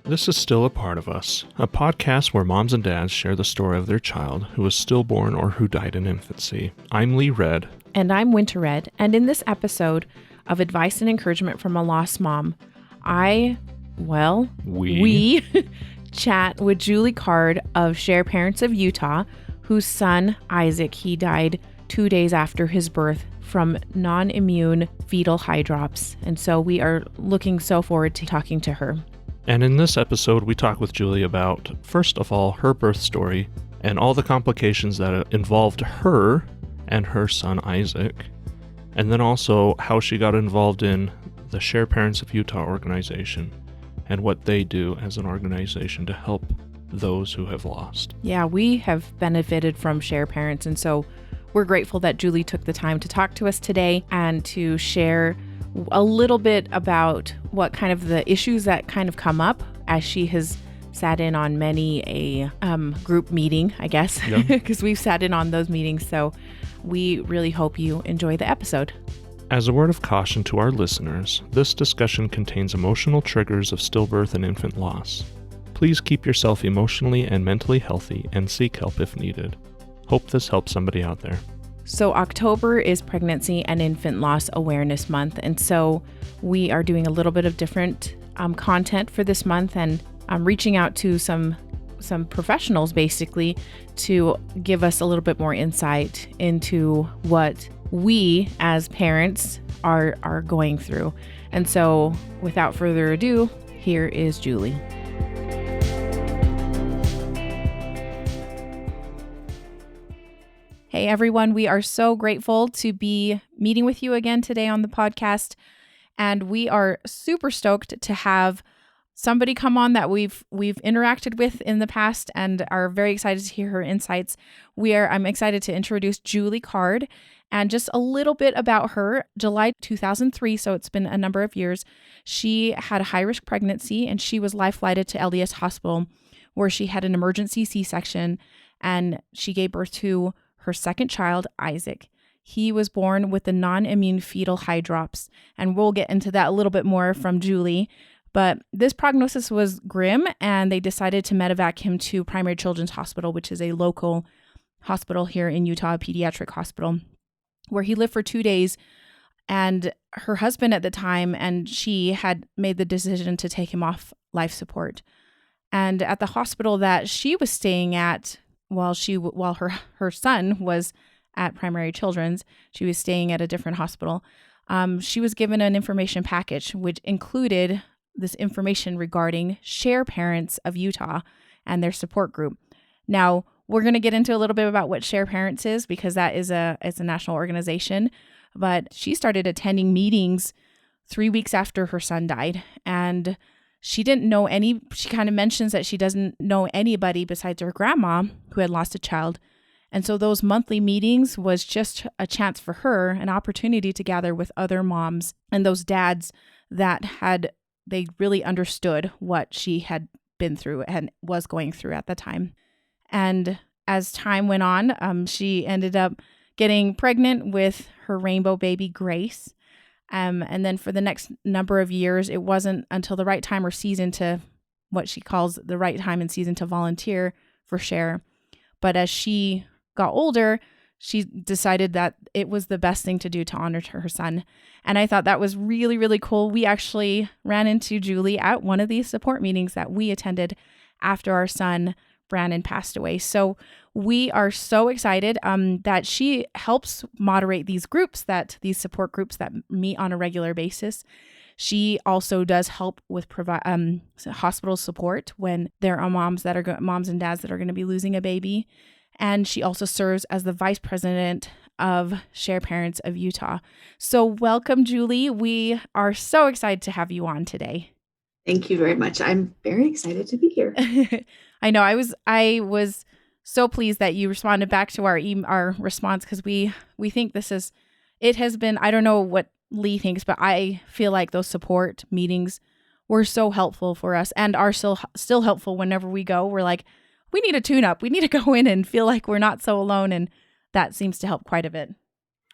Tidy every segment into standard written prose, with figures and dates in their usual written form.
This is Still a Part of Us, a podcast where moms and dads share the story of their child who was stillborn or who died in infancy. I'm Lee Red. And I'm Winter Red. And in this episode of Advice and Encouragement from a Lost Mom, we chat with Julie Card of Share Parents of Utah, whose son, Isaac, he died 2 days after his birth from non-immune fetal hydrops. And so we are looking so forward to talking to her. And in this episode, we talk with Julie about, first of all, her birth story and all the complications that involved her and her son, Isaac, and then also how she got involved in the Share Parents of Utah organization and what they do as an organization to help those who have lost. Yeah, we have benefited from Share Parents, and so we're grateful that Julie took the time to talk to us today and to share a little bit about what kind of the issues that kind of come up as she has sat in on many a group meeting, I guess, because we've sat in on those meetings. So we really hope you enjoy the episode. As a word of caution to our listeners, this discussion contains emotional triggers of stillbirth and infant loss. Please keep yourself emotionally and mentally healthy and seek help if needed. Hope this helps somebody out there. So October is Pregnancy and Infant Loss Awareness Month, and so we are doing a little bit of different content for this month, and I'm reaching out to some professionals basically to give us a little bit more insight into what we as parents are going through. And so without further ado, here is Julie. Hey everyone, we are so grateful to be meeting with you again today on the podcast, and we are super stoked to have somebody come on that we've interacted with in the past and are very excited to hear her insights. I'm excited to introduce Julie Card, and just a little bit about her. July 2003, so it's been a number of years, she had a high-risk pregnancy and she was life-flighted to LDS Hospital where she had an emergency C-section, and she gave birth to her second child, Isaac. He was born with the non-immune fetal hydrops, and we'll get into that a little bit more from Julie. But this prognosis was grim, and they decided to medevac him to Primary Children's Hospital, which is a local hospital here in Utah, a pediatric hospital, where he lived for 2 days. And her husband at the time and she had made the decision to take him off life support. And at the hospital that she was staying at, while her son was at Primary Children's, she was staying at a different hospital. She was given an information package, which included this information regarding Share Parents of Utah and their support group. Now, we're going to get into a little bit about what Share Parents is, because that is a national organization. But she started attending meetings 3 weeks after her son died, and she kind of mentions that she doesn't know anybody besides her grandma who had lost a child. And so those monthly meetings was just a chance for her, an opportunity to gather with other moms and those dads that they really understood what she had been through and was going through at the time. And as time went on, she ended up getting pregnant with her rainbow baby, Grace. And then for the next number of years, it wasn't until the right time or season to, what she calls the right time and season to volunteer for Share. But as she got older, she decided that it was the best thing to do to honor her son. And I thought that was really, really cool. We actually ran into Julie at one of these support meetings that we attended after our son, Brandon, passed away. So we are so excited that she helps moderate these support groups that meet on a regular basis. She also does help with hospital support when there are moms and dads that are going to be losing a baby. And she also serves as the vice president of Share Parents of Utah. So welcome, Julie. We are so excited to have you on today. Thank you very much. I'm very excited to be here. I know. I was so pleased that you responded back to our response, because we think it has been, I don't know what Lee thinks, but I feel like those support meetings were so helpful for us and are still helpful whenever we go. We're like, we need a tune-up. We need to go in and feel like we're not so alone, and that seems to help quite a bit.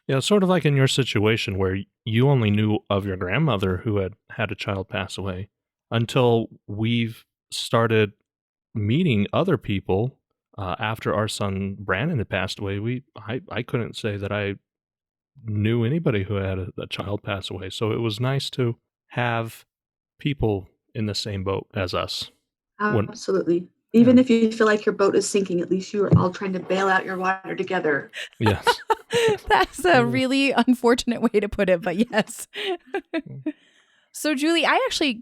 Yeah, it's sort of like in your situation where you only knew of your grandmother who had a child pass away until we've started meeting other people after our son Brandon had passed away. I couldn't say that I knew anybody who had a child pass away. So it was nice to have people in the same boat as us. Absolutely. Even if you feel like your boat is sinking, at least you are all trying to bail out your water together. Yes. That's a really unfortunate way to put it, but yes. So Julie,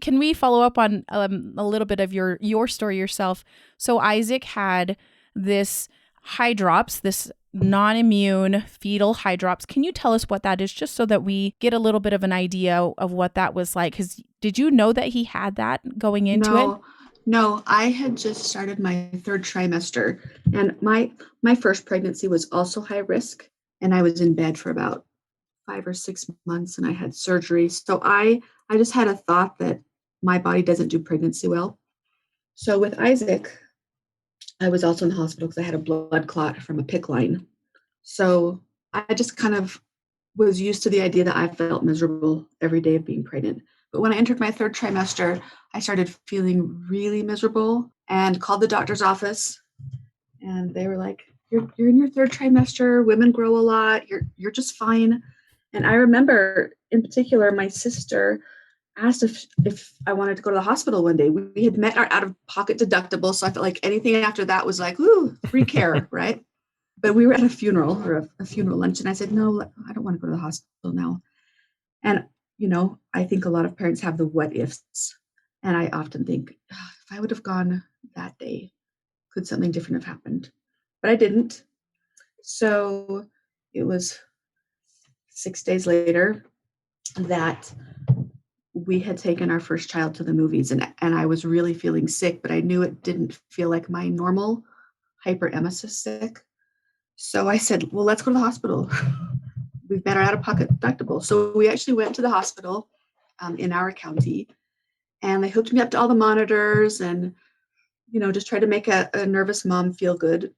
can we follow up on a little bit of your story yourself? So Isaac had this high drops, this non-immune fetal high drops. Can you tell us what that is, just so that we get a little bit of an idea of what that was like? Because did you know that he had that going into it? No, I had just started my third trimester, and my first pregnancy was also high risk, and I was in bed for about 5 or 6 months, and I had surgery. So I just had a thought that my body doesn't do pregnancy well. So with Isaac, I was also in the hospital because I had a blood clot from a PICC line. So I just kind of was used to the idea that I felt miserable every day of being pregnant. But when I entered my third trimester, I started feeling really miserable and called the doctor's office. And they were like, you're in your third trimester. Women grow a lot. You're just fine. And I remember in particular, my sister asked if I wanted to go to the hospital one day. We had met our out-of-pocket deductible. So I felt like anything after that was like, ooh, free care, right? But we were at a funeral or a funeral lunch, and I said, no, I don't want to go to the hospital now. And, I think a lot of parents have the what ifs. And I often think, if I would have gone that day, could something different have happened? But I didn't. So it was 6 days later that we had taken our first child to the movies, and I was really feeling sick, but I knew it didn't feel like my normal hyperemesis sick. So I said, well, let's go to the hospital. We've met our out-of-pocket deductible. So we actually went to the hospital in our county, and they hooked me up to all the monitors and, just tried to make a nervous mom feel good.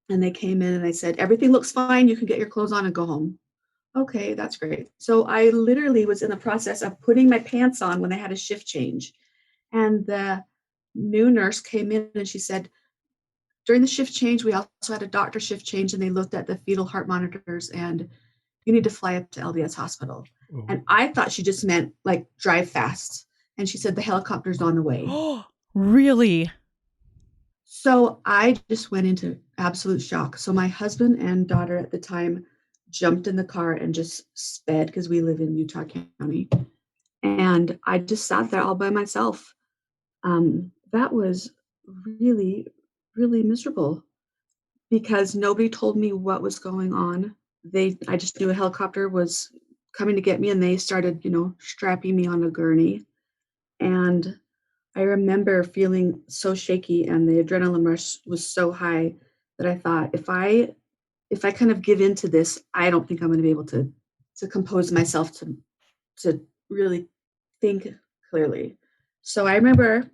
And they came in and I said, everything looks fine. You can get your clothes on and go home. Okay, that's great. So I literally was in the process of putting my pants on when they had a shift change. And the new nurse came in and she said, during the shift change, we also had a doctor shift change, and they looked at the fetal heart monitors, and you need to fly up to LDS hospital. Oh. And I thought she just meant like drive fast. And she said the helicopter's on the way. Oh, really? So I just went into absolute shock. So my husband and daughter at the time jumped in the car and just sped, because we live in Utah County. And I just sat there all by myself. That was really, really miserable because nobody told me what was going on. I just knew a helicopter was coming to get me, and they started, strapping me on a gurney. And I remember feeling so shaky, and the adrenaline rush was so high that I thought, if I kind of give into this, I don't think I'm going to be able to compose myself to really think clearly. So I remember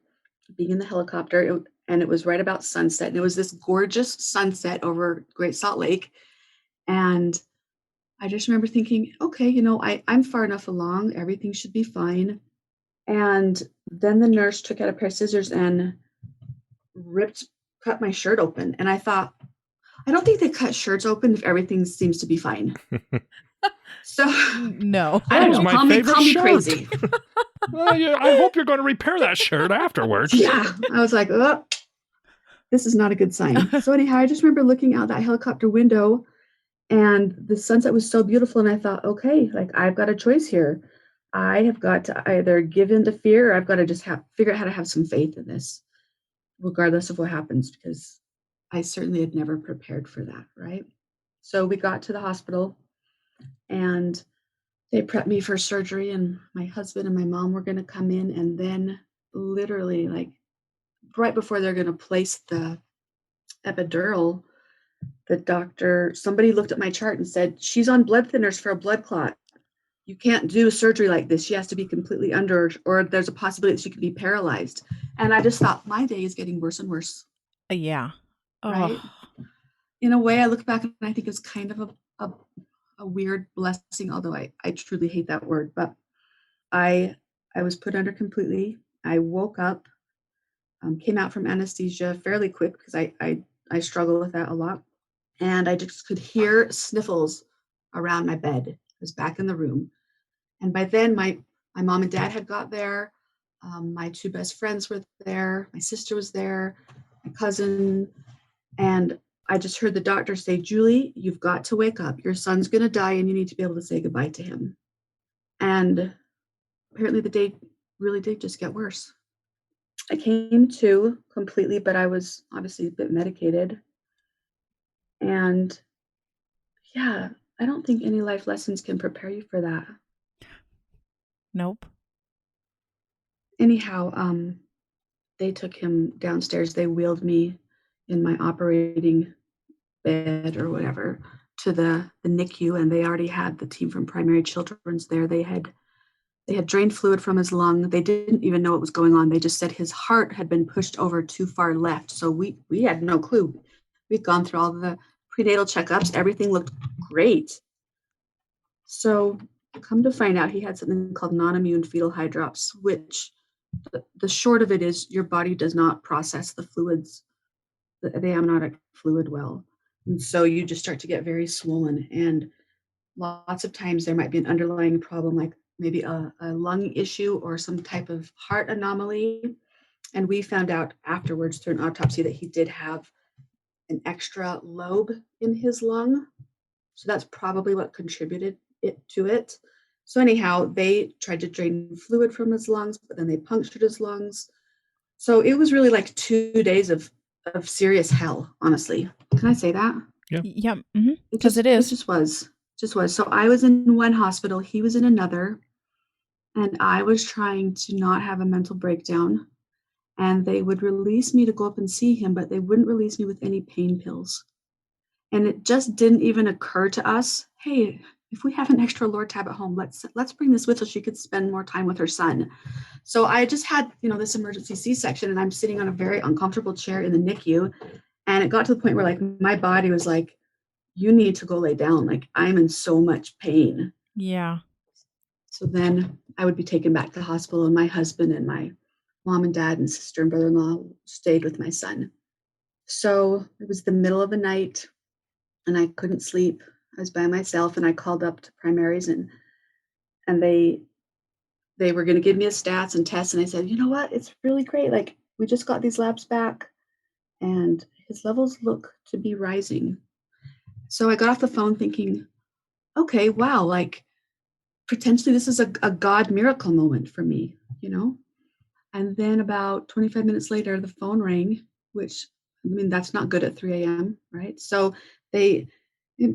being in the helicopter, and it was right about sunset, and it was this gorgeous sunset over Great Salt Lake. And I just remember thinking, okay, I'm far enough along, everything should be fine. And then the nurse took out a pair of scissors and cut my shirt open. And I thought, I don't think they cut shirts open if everything seems to be fine. So no, I don't know. Call me crazy. Well, yeah, I hope you're going to repair that shirt afterwards. Yeah, I was like, oh, this is not a good sign. So anyhow, I just remember looking out that helicopter window, and the sunset was so beautiful. And I thought, okay, like I've got a choice here. I have got to either give in to fear, or I've got to just figure out how to have some faith in this, regardless of what happens, because I certainly had never prepared for that, right? So we got to the hospital, and they prepped me for surgery, and my husband and my mom were going to come in, and then literally like right before they're going to place the epidural, somebody looked at my chart and said, she's on blood thinners for a blood clot. You can't do surgery like this. She has to be completely under, or there's a possibility that she could be paralyzed. And I just thought, my day is getting worse and worse. Yeah. Oh. Right. In a way, I look back and I think it's kind of a weird blessing, although I truly hate that word. But I was put under completely. I woke up came out from anesthesia fairly quick because I struggle with that a lot. And I just could hear sniffles around my bed. I was back in the room. And by then, my mom and dad had got there. My two best friends were there. My sister was there, my cousin. And I just heard the doctor say, Julie, you've got to wake up. Your son's going to die and you need to be able to say goodbye to him. And apparently the day really did just get worse. I came to completely, but I was obviously a bit medicated. And yeah, I don't think any life lessons can prepare you for that. Nope. Anyhow, they took him downstairs. They wheeled me in my operating bed or whatever to the NICU, and they already had the team from Primary Children's there. They had drained fluid from his lung. They didn't even know what was going on. They just said his heart had been pushed over too far left. So we had no clue. We'd gone through all the prenatal checkups. Everything looked great. So come to find out, he had something called non-immune fetal hydrops, which the short of it is your body does not process the fluids, the amniotic fluid well. And so you just start to get very swollen. And lots of times there might be an underlying problem, like maybe a lung issue or some type of heart anomaly. And we found out afterwards through an autopsy that he did have an extra lobe in his lung. So that's probably what contributed to it. So anyhow, they tried to drain fluid from his lungs, but then they punctured his lungs. So it was really like 2 days of serious hell, honestly. Can I say that? Yeah. Yeah. Because it is. It just was. So I was in one hospital, he was in another, and I was trying to not have a mental breakdown. And they would release me to go up and see him, but they wouldn't release me with any pain pills. And it just didn't even occur to us, hey, if we have an extra Lortab at home, let's bring this with so she could spend more time with her son. So I just had, this emergency C-section, and I'm sitting on a very uncomfortable chair in the NICU. And it got to the point where like my body was like, you need to go lay down. Like I'm in so much pain. Yeah. So then I would be taken back to the hospital, and my husband and my mom and dad and sister and brother-in-law stayed with my son. So it was the middle of the night and I couldn't sleep. I was by myself, and I called up to primaries, and they were going to give me a stats and tests. And I said, you know what? It's really great. Like we just got these labs back and his levels look to be rising. So I got off the phone thinking, okay, wow, like potentially this is a God miracle moment for me, And then about 25 minutes later, the phone rang, which, that's not good at 3 a.m., right? So it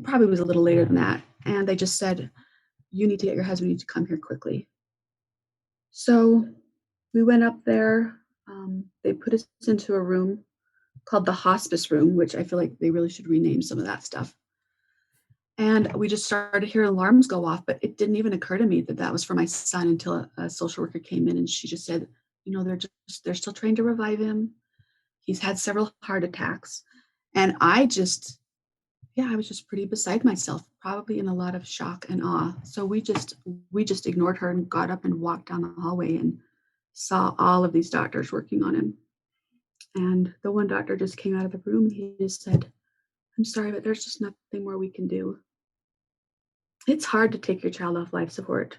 probably was a little later than that. And they just said, you need to get your husband, you need to come here quickly. So we went up there. They put us into a room called the hospice room, which I feel like they really should rename some of that stuff. And we just started hearing alarms go off, but it didn't even occur to me that that was for my son until a social worker came in, and she just said, they're still trying to revive him. He's had several heart attacks. And I was just pretty beside myself, probably in a lot of shock and awe. So we just ignored her and got up and walked down the hallway and saw all of these doctors working on him. And the one doctor just came out of the room and he just said, I'm sorry, but there's just nothing more we can do. It's hard to take your child off life support.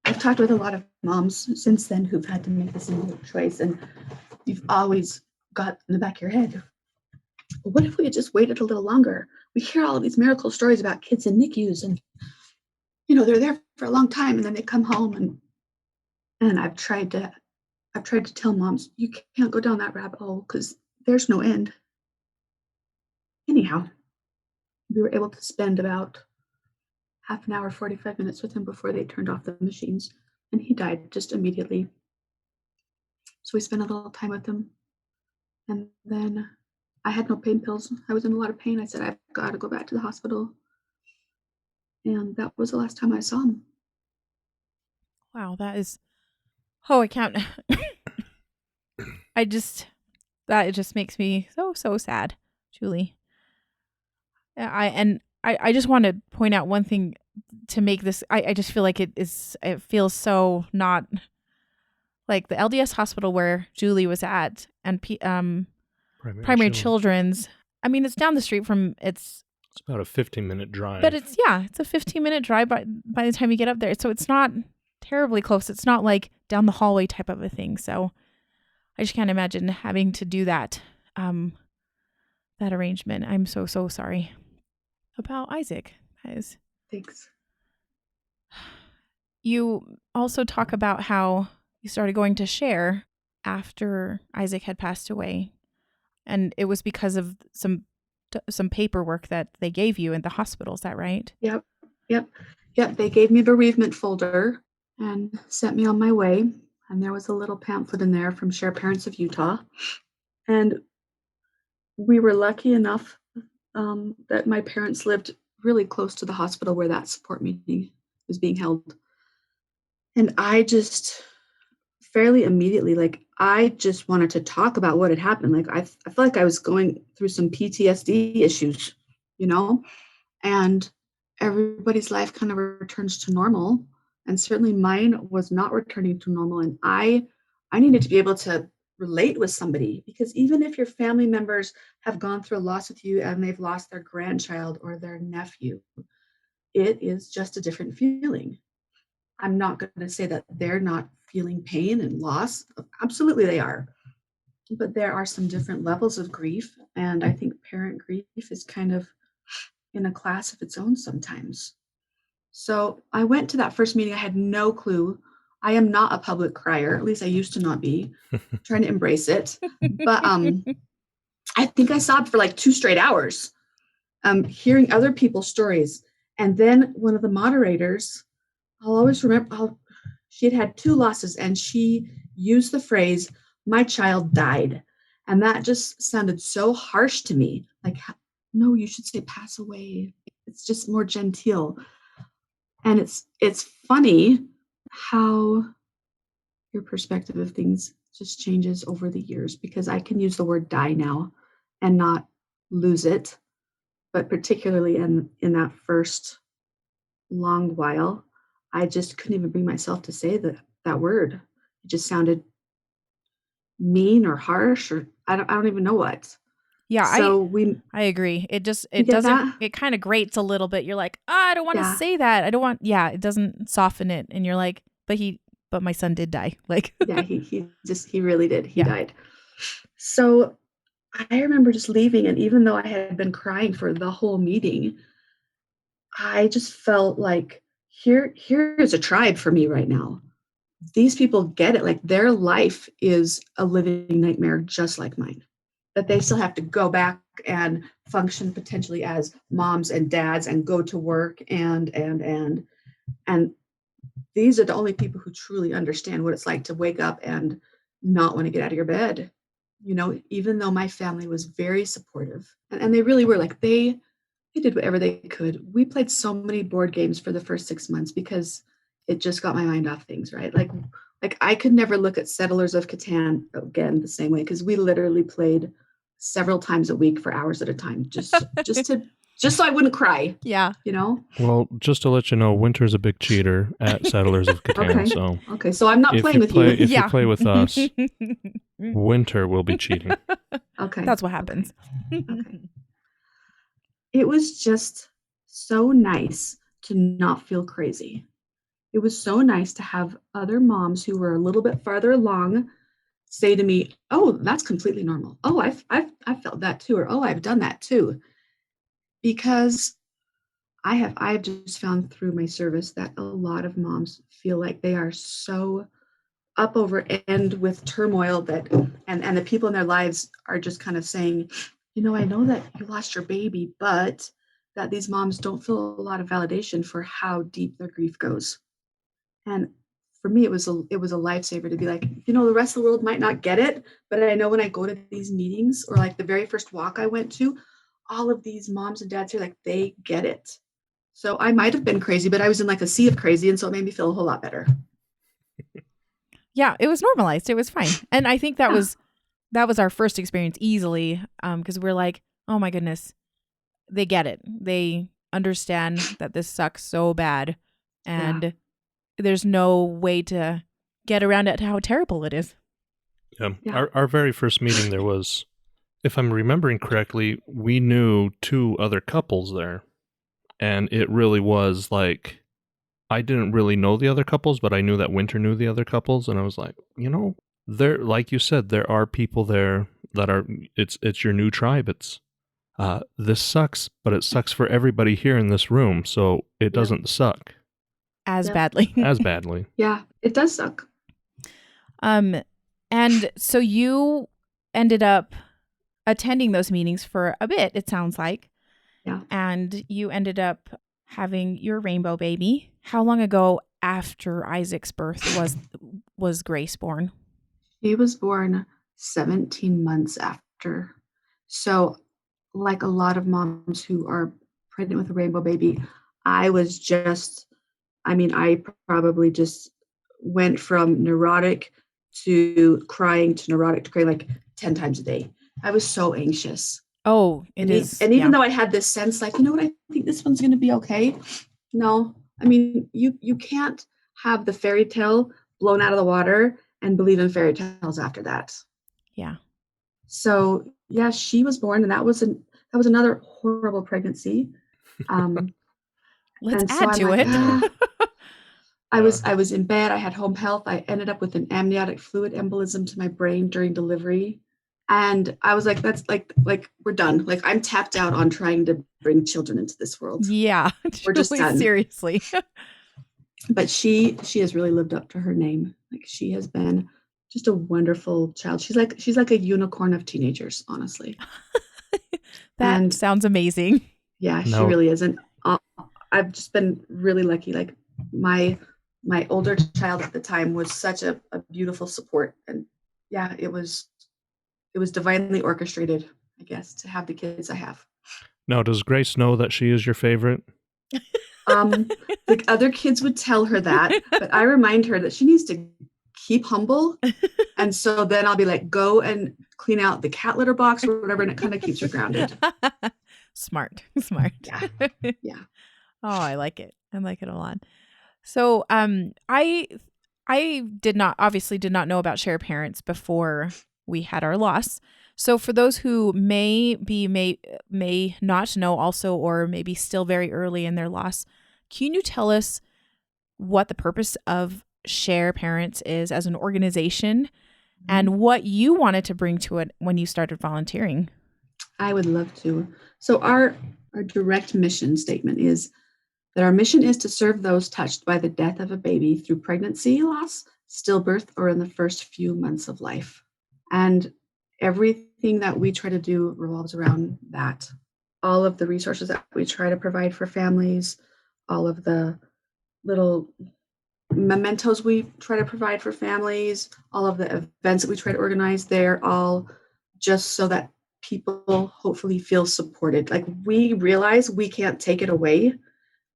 I've talked with a lot of moms since then who've had to make the same choice, and you've always got in the back of your head, what if we had just waited a little longer? We hear all of these miracle stories about kids in NICUs, and they're there for a long time, and then they come home, and I've tried to tell moms, you can't go down that rabbit hole because there's no end. Anyhow, we were able to spend about half an hour, 45 minutes with him before they turned off the machines, and he died just immediately. So we spent a little time with him, and then I had no pain pills. I was in a lot of pain. I said, I've got to go back to the hospital. And that was the last time I saw him. Wow, that is, I can't, it just makes me so sad, Julie. I just want to point out one thing to make this, I just feel like it feels so not like the LDS hospital where Julie was at and Primary Children's. I mean, it's down the street from It's about a 15-minute drive. But it's a 15-minute drive by the time you get up there. So it's not terribly close. It's not like down the hallway type of a thing. So I just can't imagine having to do that that arrangement. I'm so sorry about Isaac, guys. Thanks. You also talk about how you started going to share after Isaac had passed away. And it was because of some paperwork that they gave you in the hospital. Is that right? Yep. They gave me a bereavement folder and sent me on my way. And there was a little pamphlet in there from Share Parents of Utah. And we were lucky enough that my parents lived really close to the hospital where that support meeting was being held. And I just fairly immediately, I just wanted to talk about what had happened. I felt like I was going through some PTSD issues, and everybody's life kind of returns to normal. And certainly mine was not returning to normal. And I needed to be able to relate with somebody, because even if your family members have gone through a loss with you and they've lost their grandchild or their nephew, it is just a different feeling. I'm not going to say that they're not feeling pain and loss. Absolutely they are. But there are some different levels of grief. And I think parent grief is kind of in a class of its own sometimes. So I went to that first meeting. I had no clue. I am not a public crier. At least I used to not be. Trying to embrace it. But I think I sobbed for 2 straight hours, hearing other people's stories. And then one of the moderators, I'll always remember, she had 2 losses, and she used the phrase, "My child died." And that just sounded so harsh to me. No, you should say pass away. It's just more genteel. And it's funny how your perspective of things just changes over the years, because I can use the word die now and not lose it. But particularly in that first long while, I just couldn't even bring myself to say that word. It just sounded mean or harsh, or I don't even know what. Yeah, so I agree. It kind of grates a little bit. You're like, I don't want to say that. I don't want. Yeah, it doesn't soften it, and you're like, but my son did die. Yeah, he really did. He died. So I remember just leaving, and even though I had been crying for the whole meeting, I just felt like here is a tribe for me right now. These people get it. Their life is a living nightmare just like mine, that they still have to go back and function potentially as moms and dads and go to work and these are the only people who truly understand what it's like to wake up and not want to get out of your bed. Even though my family was very supportive, and they really were, they did whatever they could. We played so many board games for the first 6 months because it just got my mind off things, right? I could never look at Settlers of Catan again the same way, because we literally played several times a week for hours at a time, just so I wouldn't cry. Yeah. Well, just to let you know, Winter's a big cheater at Settlers of Catan. Okay. So I'm not playing with you. If you play with us, Winter will be cheating. Okay. That's what happens. Okay. It was just so nice to not feel crazy. It was so nice to have other moms who were a little bit farther along say to me, "Oh, that's completely normal. Oh, I've felt that too," or "Oh, I've done that too." Because I've just found through my service that a lot of moms feel like they are so up over end with turmoil that and the people in their lives are just kind of saying, I know that you lost your baby, but that these moms don't feel a lot of validation for how deep their grief goes. And for me, it was a lifesaver to be like, the rest of the world might not get it, but I know when I go to these meetings, or the very first walk I went to, all of these moms and dads here, they get it. So I might have been crazy, but I was in a sea of crazy, and so it made me feel a whole lot better. Yeah, it was normalized. It was fine. And I think that was our first experience easily, because we're like, oh my goodness, they get it. They understand that this sucks so bad, and there's no way to get around at how terrible it is. Yeah. Yeah. Our very first meeting there was, if I'm remembering correctly, we knew 2 other couples there. And it really was like, I didn't really know the other couples, but I knew that Winter knew the other couples. And I was like, there, like you said, there are people there that are, it's your new tribe. It's, this sucks, but it sucks for everybody here in this room. So it doesn't suck As Yeah. badly. as badly. Yeah, it does suck. And so you ended up attending those meetings for a bit, it sounds like. Yeah. And you ended up having your rainbow baby. How long ago after Isaac's birth was Grace born? He was born 17 months after. So, like a lot of moms who are pregnant with a rainbow baby, I probably just went from neurotic to crying like 10 times a day. I was so anxious. Oh, And even though I had this sense like, you know what, I think this one's going to be okay. No, I mean, you can't have the fairy tale blown out of the water and believe in fairy tales after that. Yeah. So yeah, she was born, and that was another horrible pregnancy. Let's and so add I'm to like, it. I was in bed. I had home health. I ended up with an amniotic fluid embolism to my brain during delivery. And I was like, that's like we're done. Like, I'm tapped out on trying to bring children into this world. Yeah. We're just done. Seriously. But she has really lived up to her name. Like, she has been just a wonderful child. She's like a unicorn of teenagers, honestly. That sounds amazing. Yeah, she really is. And I've just been really lucky. Like, my older child at the time was such a beautiful support. And yeah, it was divinely orchestrated, I guess, to have the kids I have. Now, does Grace know that she is your favorite? The other kids would tell her that, but I remind her that she needs to keep humble. And so then I'll be like, go and clean out the cat litter box or whatever. And it kind of keeps her grounded. Smart. Yeah. Yeah. Oh, I like it. I like it a lot. So, I did not know about share parents before we had our loss. So for those who may not know also, or maybe still very early in their loss, can you tell us what the purpose of Share Parents is as an organization and what you wanted to bring to it when you started volunteering? I would love to. So our direct mission statement is that our mission is to serve those touched by the death of a baby through pregnancy loss, stillbirth, or in the first few months of life. And everything that we try to do revolves around that. All of the resources that we try to provide for families, all of the little mementos we try to provide for families, all of the events that we try to organize, they're all just so that people hopefully feel supported. Like, we realize we can't take it away.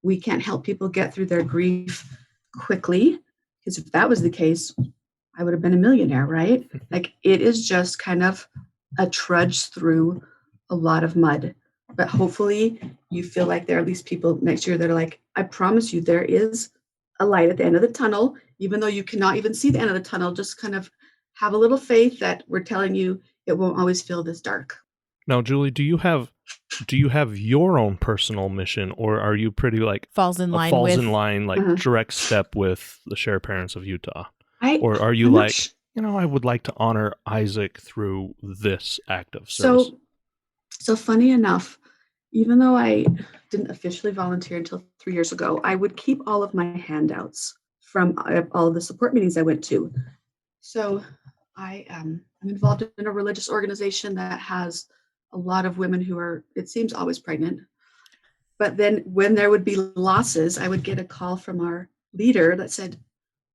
We can't help people get through their grief quickly, because if that was the case, I would have been a millionaire, right? Like, it is just kind of a trudge through a lot of mud. But hopefully you feel like there are at least people next year that are like, I promise you, there is a light at the end of the tunnel, even though you cannot even see the end of the tunnel. Just kind of have a little faith that we're telling you it won't always feel this dark. Now, Julie, do you have your own personal mission, or are you pretty like falls in line like direct step with the Share Parents of Utah? Or are you I'm like, I would like to honor Isaac through this act of service? So funny enough, even though I didn't officially volunteer until 3 years ago, I would keep all of my handouts from all of the support meetings I went to. So I am involved in a religious organization that has a lot of women who are, it seems, always pregnant. But then when there would be losses, I would get a call from our leader that said,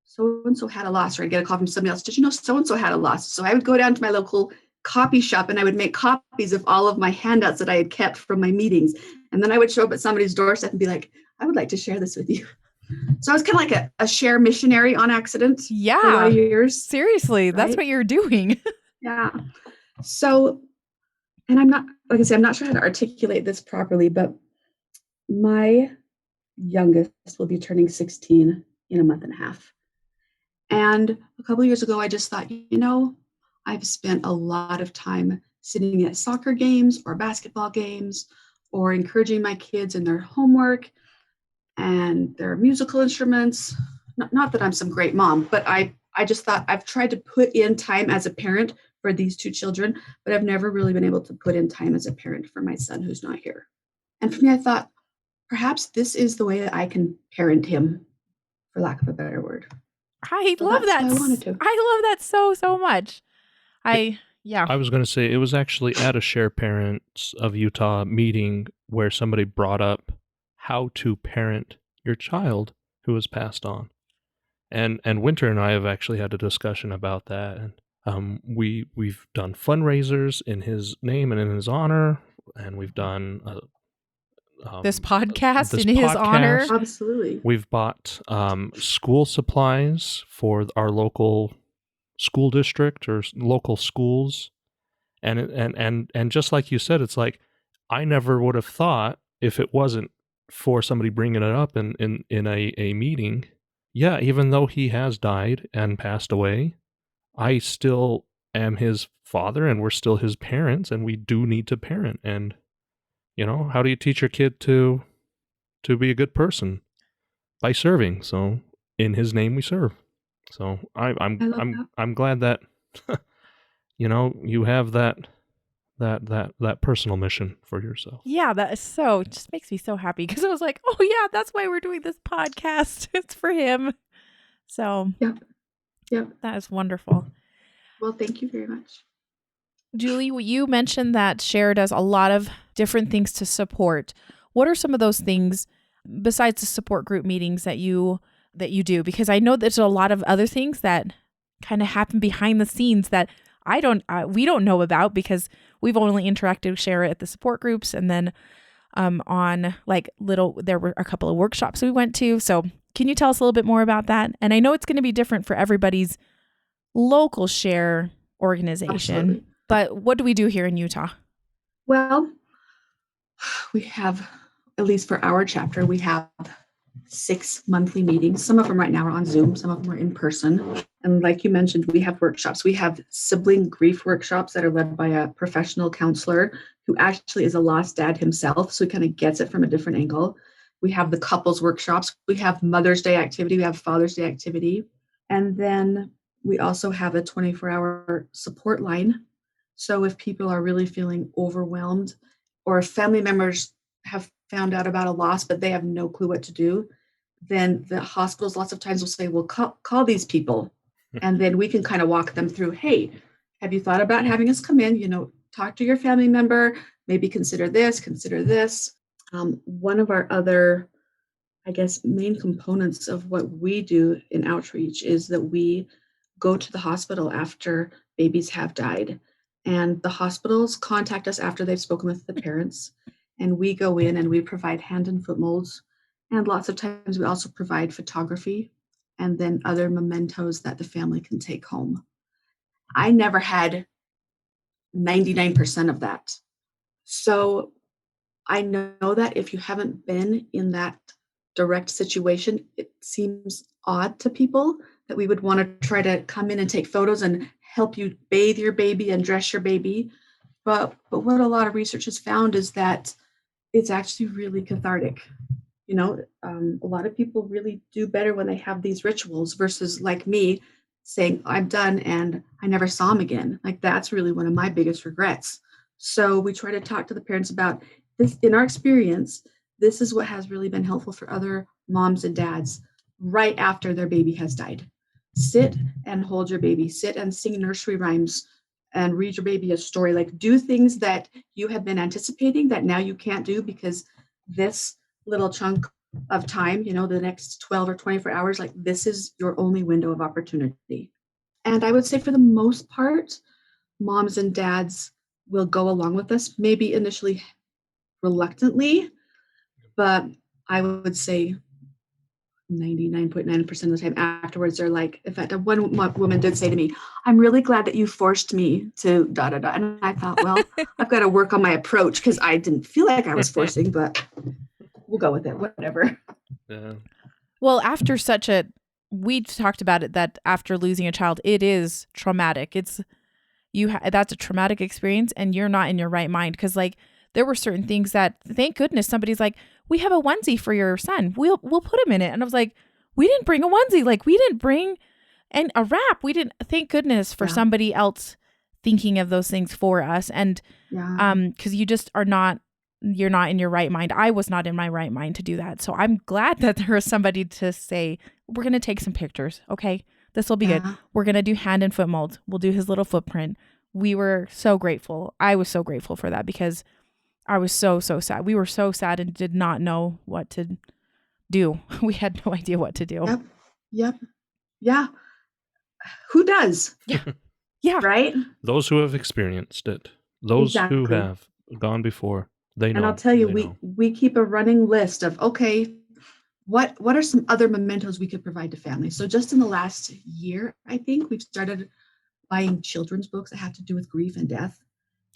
so-and-so had a loss, or I'd get a call from somebody else. Did you know so-and-so had a loss? So I would go down to my local copy shop and I would make copies of all of my handouts that I had kept from my meetings. And then I would show up at somebody's doorstep and be like, I would like to share this with you. So I was kind of like a share missionary on accident. Yeah. For a lot of years. Seriously, right? That's what you're doing. Yeah. So, and I'm not sure how to articulate this properly, but my youngest will be turning 16 in a month and a half. And a couple of years ago, I just thought, I've spent a lot of time sitting at soccer games or basketball games or encouraging my kids in their homework and their musical instruments. Not that I'm some great mom, but I just thought I've tried to put in time as a parent for these two children, but I've never really been able to put in time as a parent for my son who's not here. And for me, I thought, perhaps this is the way that I can parent him, for lack of a better word. I So love that's that. why I wanted to. I love that so much. I was going to say, it was actually at a Share Parents of Utah meeting where somebody brought up how to parent your child who has passed on. And Winter and I have actually had a discussion about that. And we've done fundraisers in his name and in his honor, and we've done this podcast in his honor. Absolutely. We've bought school supplies for our local school district or local schools, and just like you said, it's like I never would have thought, if it wasn't for somebody bringing it up in a meeting. Yeah, even though he has died and passed away, I still am his father, and we're still his parents, and we do need to parent. And how do you teach your kid to be a good person? By serving. So in his name we serve. So I'm glad that you have that personal mission for yourself. Yeah, that is it just makes me so happy, because I was like, oh yeah, that's why we're doing this podcast. It's for him. So Yep. That is wonderful. Well, thank you very much. Julie, you mentioned that Share does a lot of different things to support. What are some of those things besides the support group meetings that you do? Because I know there's a lot of other things that kind of happen behind the scenes that we don't know about, because we've only interacted with Share at the support groups, and then on there were a couple of workshops we went to. So can you tell us a little bit more about that? And I know it's going to be different for everybody's local Share organization. Absolutely. But what do we do here in Utah? Well, we have, at least for our chapter, we have 6 monthly meetings. Some of them right now are on Zoom, some of them are in person. And like you mentioned, we have workshops. We have sibling grief workshops that are led by a professional counselor who actually is a lost dad himself, so he kind of gets it from a different angle. We have the couples workshops. We have Mother's Day activity. We have Father's Day activity. And then we also have a 24-hour support line. So if people are really feeling overwhelmed, or if family members have found out about a loss, but they have no clue what to do, then the hospitals lots of times will say, well, call these people. And then we can kind of walk them through, hey, have you thought about having us come in, talk to your family member, maybe consider this, consider this. One of our other, main components of what we do in outreach is that we go to the hospital after babies have died. And the hospitals contact us after they've spoken with the parents, and we go in and we provide hand and foot molds. And lots of times we also provide photography and then other mementos that the family can take home. I never had 99% of that. So I know that if you haven't been in that direct situation, it seems odd to people that we would want to try to come in and take photos and help you bathe your baby and dress your baby. But what a lot of research has found is that it's actually really cathartic. A lot of people really do better when they have these rituals versus like me saying, I'm done and I never saw him again. Like, that's really one of my biggest regrets. So we try to talk to the parents about this. In our experience, this is what has really been helpful for other moms and dads right after their baby has died. Sit and hold your baby, sit and sing nursery rhymes and read your baby a story. Like, do things that you have been anticipating that now you can't do because this little chunk of time, the next 12 or 24 hours, like, this is your only window of opportunity. And I would say for the most part, moms and dads will go along with us, maybe initially reluctantly, but I would say 99.9% of the time afterwards, they're like, in fact, one woman did say to me, I'm really glad that you forced me to da-da-da. And I thought, well, I've got to work on my approach, because I didn't feel like I was forcing, but we'll go with it, whatever. Yeah. Well, after such a we talked about it, that after losing a child, it is traumatic. It's that's a traumatic experience, and you're not in your right mind. Because like there were certain things that, thank goodness, somebody's like, we have a onesie for your son. We'll put him in it. And I was like, we didn't bring a onesie. Like we didn't bring a wrap. We didn't. Thank goodness for somebody else thinking of those things for us. And because you just are not. You're not in your right mind. I was not in my right mind to do that. So I'm glad that there was somebody to say, we're going to take some pictures. Okay. This will be good. We're going to do hand and foot molds. We'll do his little footprint. We were so grateful. I was so grateful for that because I was so sad. We were so sad and did not know what to do. We had no idea what to do. Yep. Yeah. Who does? Yeah. Right? Those who have experienced it. Those who have gone before. They know. And I'll tell you, we keep a running list of, okay, what are some other mementos we could provide to families? So just in the last year, I think we've started buying children's books that have to do with grief and death.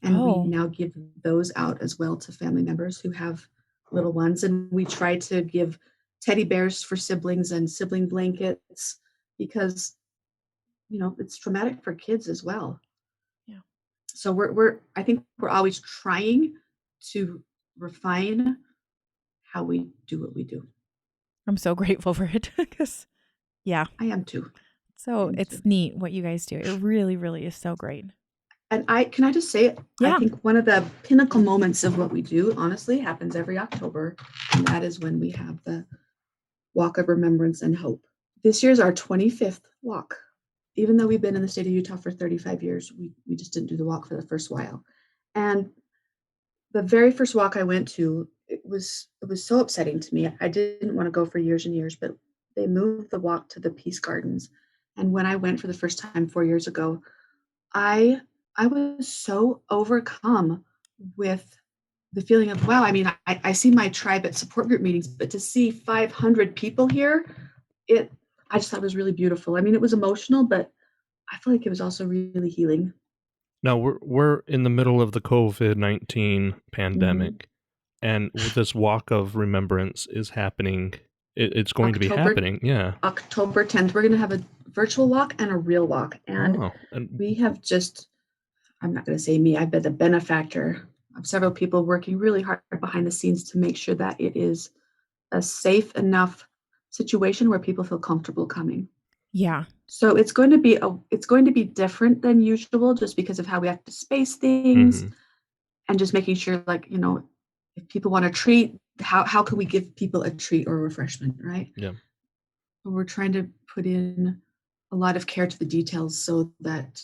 And we now give those out as well to family members who have little ones. And we try to give teddy bears for siblings and sibling blankets because, it's traumatic for kids as well. Yeah. So I think we're always trying to refine how we do what we do. I'm so grateful for it because, I am too. So it's neat what you guys do. It really, really is so great. And can I just say, I think one of the pinnacle moments of what we do, honestly, happens every October. And that is when we have the Walk of Remembrance and Hope. This year's our 25th walk. Even though we've been in the state of Utah for 35 years, we just didn't do the walk for the first while. And the very first walk I went to, it was so upsetting to me. I didn't want to go for years and years, but they moved the walk to the Peace Gardens. And when I went for the first time 4 years ago, I was so overcome with the feeling of, wow, I mean, I see my tribe at support group meetings, but to see 500 people here, I just thought it was really beautiful. I mean, it was emotional, but I feel like it was also really healing. Now, we're in the middle of the COVID-19 pandemic, and this Walk of Remembrance is happening. It's going to be happening, October 10th, we're going to have a virtual walk and a real walk. And we have I'm not going to say me, I've been the benefactor of several people working really hard behind the scenes to make sure that it is a safe enough situation where people feel comfortable coming. Yeah. So it's going to be different than usual just because of how we have to space things and just making sure, like, if people want a treat, how can we give people a treat or a refreshment, right? Yeah. But we're trying to put in a lot of care to the details so that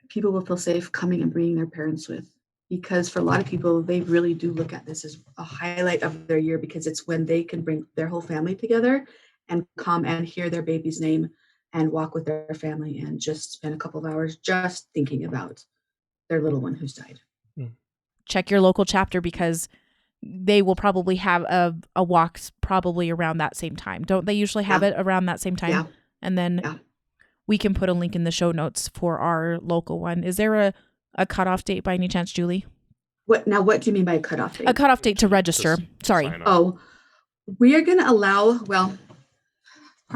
people will feel safe coming and bringing their parents with. Because for a lot of people, they really do look at this as a highlight of their year because it's when they can bring their whole family together and come and hear their baby's name and walk with their family and just spend a couple of hours just thinking about their little one who's died. Check your local chapter because they will probably have a walk probably around that same time. Don't they usually have it around that same time? Yeah. And then we can put a link in the show notes for our local one. Is there a cutoff date by any chance, Julie? What do you mean by a cutoff date? A cutoff date to register. Sorry. We are going to allow, part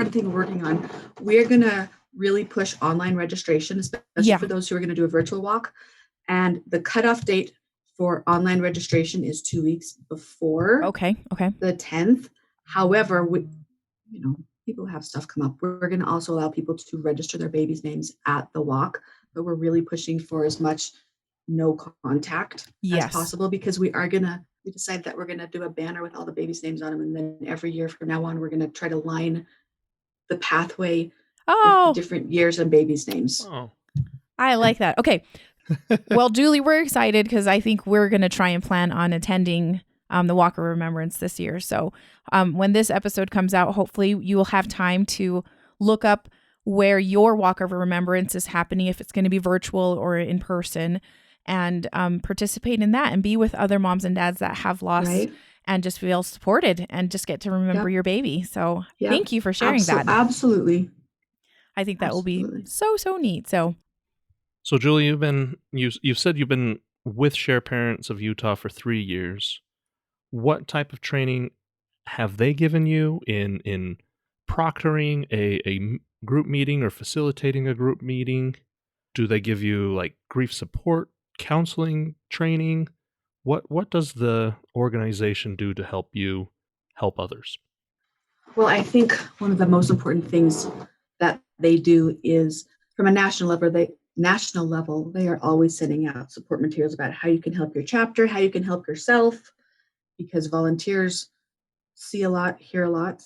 of the thing we're working on, we are going to really push online registration, especially for those who are going to do a virtual walk. And the cutoff date for online registration is 2 weeks before the 10th. However, people have stuff come up. We're going to also allow people to register their babies' names at the walk, but we're really pushing for as much no contact as possible because we decided that we're going to do a banner with all the babies' names on them. And then every year from now on, we're going to try to line the pathway with different years and babies' names. Oh, I like that. Okay. Well, Julie, we're excited because I think we're going to try and plan on attending the Walk of Remembrance this year. So when this episode comes out, hopefully you will have time to look up where your Walk of Remembrance is happening, if it's going to be virtual or in person, and participate in that and be with other moms and dads that have lost and just feel supported and just get to remember your baby. So thank you for sharing that. Absolutely. I think that will be so neat. So Julie, you've said you've been with Share Parents of Utah for 3 years. What type of training have they given you in proctoring a group meeting or facilitating a group meeting? Do they give you like grief support, counseling, training? What does the organization do to help you help others? Well, I think one of the most important things that they do is from a national level, they are always sending out support materials about how you can help your chapter, how you can help yourself, because volunteers see a lot, hear a lot.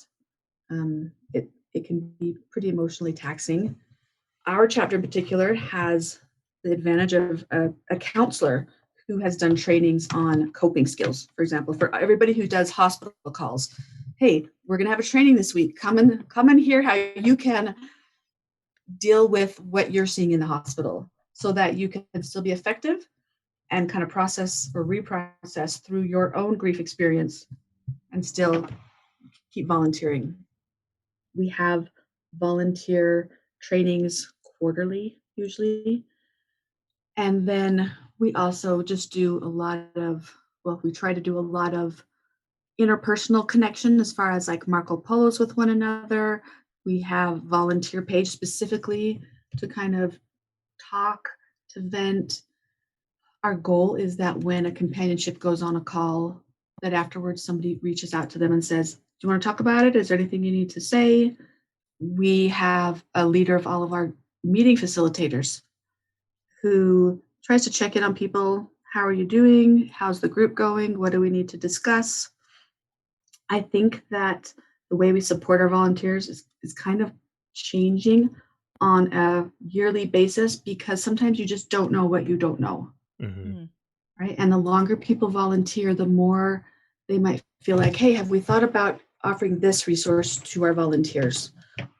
It can be pretty emotionally taxing. Our chapter in particular has the advantage of a counselor who has done trainings on coping skills. For example, for everybody who does hospital calls, hey, we're going to have a training this week. Come and hear how you can deal with what you're seeing in the hospital so that you can still be effective and kind of process or reprocess through your own grief experience and still keep volunteering. We have volunteer trainings quarterly, usually. And then we also just do we try to do a lot of interpersonal connection as far as like Marco Polos with one another. We have volunteer page specifically to kind of talk, to vent. Our goal is that when a companionship goes on a call, that afterwards somebody reaches out to them and says, do you want to talk about it? Is there anything you need to say? We have a leader of all of our meeting facilitators who tries to check in on people. How are you doing? How's the group going? What do we need to discuss? I think that the way we support our volunteers is kind of changing on a yearly basis because sometimes you just don't know what you don't know. Mm-hmm. Right? And the longer people volunteer, the more they might feel like, hey, have we thought about offering this resource to our volunteers?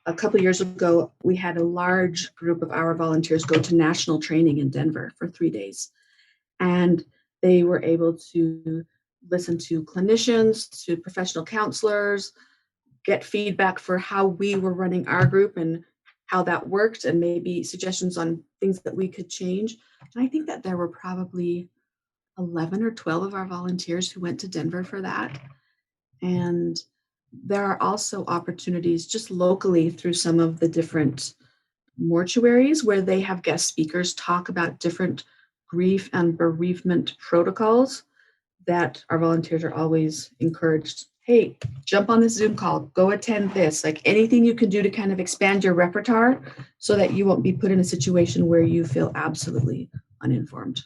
A couple of years ago, we had a large group of our volunteers go to national training in Denver for 3 days. And they were able to listen to clinicians, to professional counselors, get feedback for how we were running our group and how that worked, and maybe suggestions on things that we could change. And I think that there were probably 11 or 12 of our volunteers who went to Denver for that. And there are also opportunities just locally through some of the different mortuaries where they have guest speakers talk about different grief and bereavement protocols that our volunteers are always encouraged. Hey, jump on this Zoom call, go attend this, like anything you can do to kind of expand your repertoire so that you won't be put in a situation where you feel absolutely uninformed.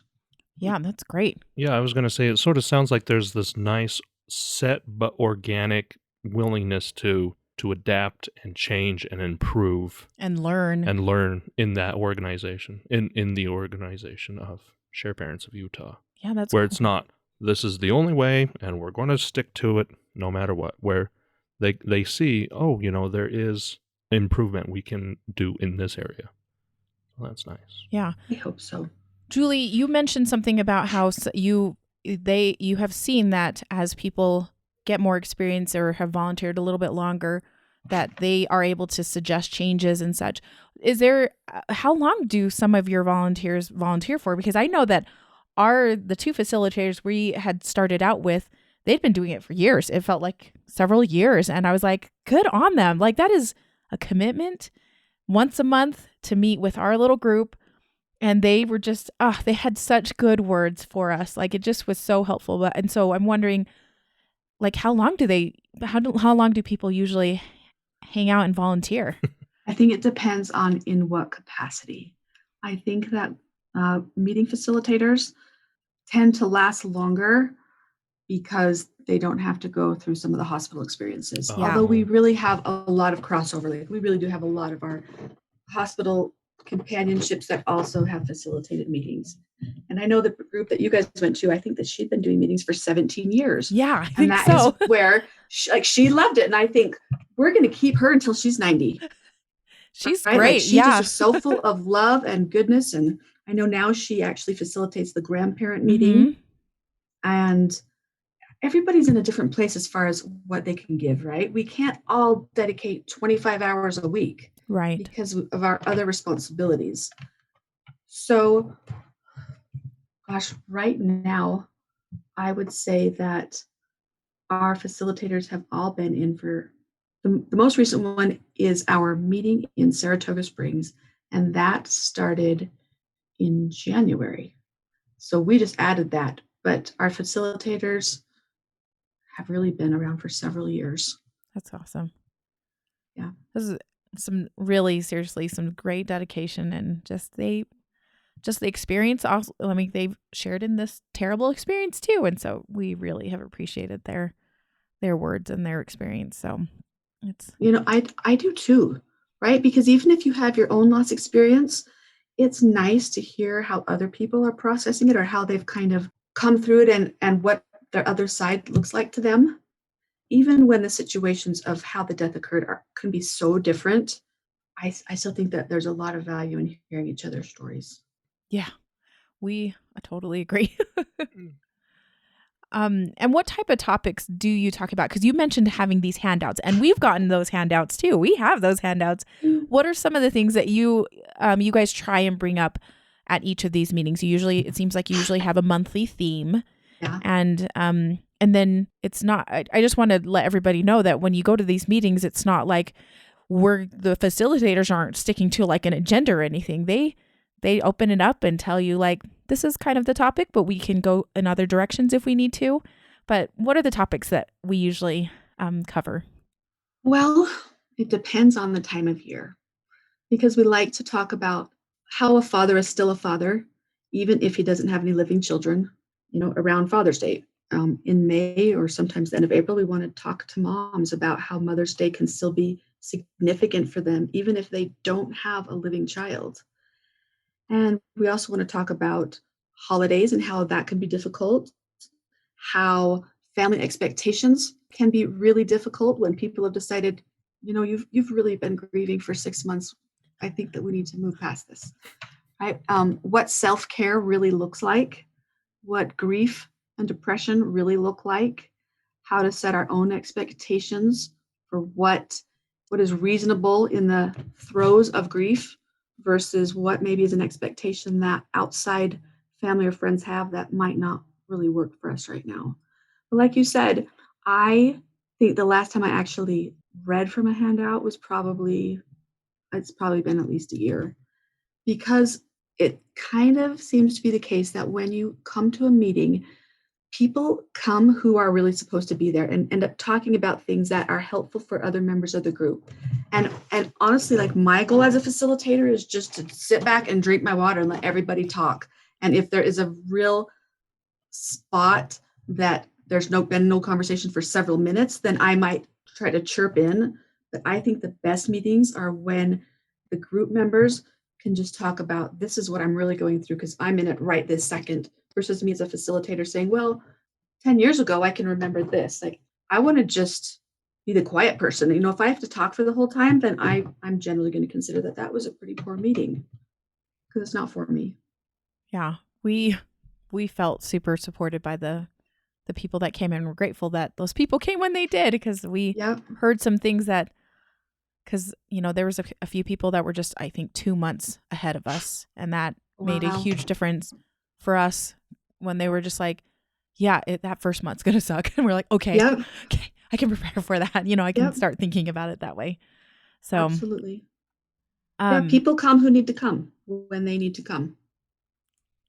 Yeah, that's great. Yeah, I was going to say, it sort of sounds like there's this nice, set but organic willingness to adapt and change and improve And learn. in that organization, in the organization of Share Parents of Utah. Yeah, that's where cool. it's not, this is the only way and we're going to stick to it no matter what, where they see, oh, there is improvement we can do in this area. Well, that's nice. Yeah. I hope so. Julie, you mentioned something about how you have seen that as people get more experience or have volunteered a little bit longer, that they are able to suggest changes and such. Is there, how long do some of your volunteers volunteer for? Because I know that the two facilitators we had started out with, they'd been doing it for years. It felt like several years. And I was like, good on them. Like, that is a commitment once a month to meet with our little group. And they were just, they had such good words for us. Like, it just was so helpful. And so I'm wondering, like, how long do people usually hang out and volunteer? I think it depends on in what capacity. I think that meeting facilitators tend to last longer because they don't have to go through some of the hospital experiences. Yeah. Although we really have a lot of crossover. Like, we really do have a lot of our hospital companionships that also have facilitated meetings. And I know the group that you guys went to, I think that she'd been doing meetings for 17 years. Yeah, I and think that so. is where she loved it. And I think we're going to keep her until she's 90. She's right? great. Like, she's yeah. just so full of love and goodness. And I know now she actually facilitates the grandparent meeting. Mhm. And everybody's in a different place as far as what they can give, right? We can't all dedicate 25 hours a week. Right. Because of our other responsibilities. So, gosh, right now, I would say that our facilitators have all been in for The most recent one is our meeting in Saratoga Springs, and that started in January. So we just added that, but our facilitators have really been around for several years. That's awesome. Yeah. This is some really seriously some great dedication and just the experience. Also, I mean, they've shared in this terrible experience too, and so we really have appreciated their words and their experience. So it's I do too, right? Because even if you have your own loss experience, it's nice to hear how other people are processing it or how they've kind of come through it and what their other side looks like to them. Even when the situations of how the death occurred can be so different, I still think that there's a lot of value in hearing each other's stories. yeah, I totally agree. And what type of topics do you talk about? Because you mentioned having these handouts, and we've gotten those handouts too. We have those handouts. What are some of the things that you guys try and bring up at each of these meetings? It seems like you usually have a monthly theme, Yeah. and then it's not. I just want to let everybody know that when you go to these meetings, it's not like the facilitators aren't sticking to like an agenda or anything. They open it up and tell you like, this is kind of the topic, but we can go in other directions if we need to. But what are the topics that we usually cover? Well, it depends on the time of year, because we like to talk about how a father is still a father, even if he doesn't have any living children, around Father's Day. In May or sometimes the end of April, we want to talk to moms about how Mother's Day can still be significant for them, even if they don't have a living child. And we also want to talk about holidays and how that can be difficult, how family expectations can be really difficult when people have decided, you've really been grieving for 6 months. I think that we need to move past this, right? What self-care really looks like, what grief and depression really look like, how to set our own expectations for what is reasonable in the throes of grief versus what maybe is an expectation that outside family or friends have that might not really work for us right now. But like you said, I think the last time I actually read from a handout it's probably been at least a year, because it kind of seems to be the case that when you come to a meeting, people come who are really supposed to be there and end up talking about things that are helpful for other members of the group. And honestly, like, my goal as a facilitator is just to sit back and drink my water and let everybody talk. And if there is a real spot that there's been no conversation for several minutes, then I might try to chirp in. But I think the best meetings are when the group members can just talk about, this is what I'm really going through because I'm in it right this second, versus me as a facilitator saying, well, 10 years ago, I can remember this. Like, I want to just be the quiet person. If I have to talk for the whole time, then I'm generally going to consider that was a pretty poor meeting because it's not for me. Yeah, we felt super supported by the people that came in. We're grateful that those people came when they did, because we heard some things that, because there was a few people that were just, I think, 2 months ahead of us, and that made a huge difference for us when they were just like, yeah, that first month's gonna suck, and we're like, okay, I can prepare for that. I can start thinking about it that way. So absolutely. People come who need to come when they need to come.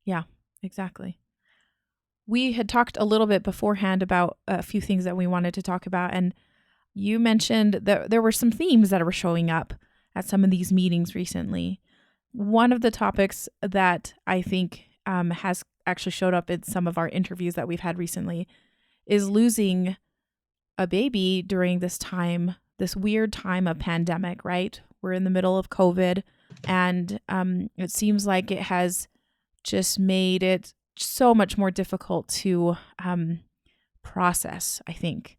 Yeah, exactly. We had talked a little bit beforehand about a few things that we wanted to talk about, and you mentioned that there were some themes that were showing up at some of these meetings recently. One of the topics that I think has actually showed up in some of our interviews that we've had recently is losing a baby during this weird time of pandemic, right? We're in the middle of COVID, and it seems like it has just made it so much more difficult to process, I think.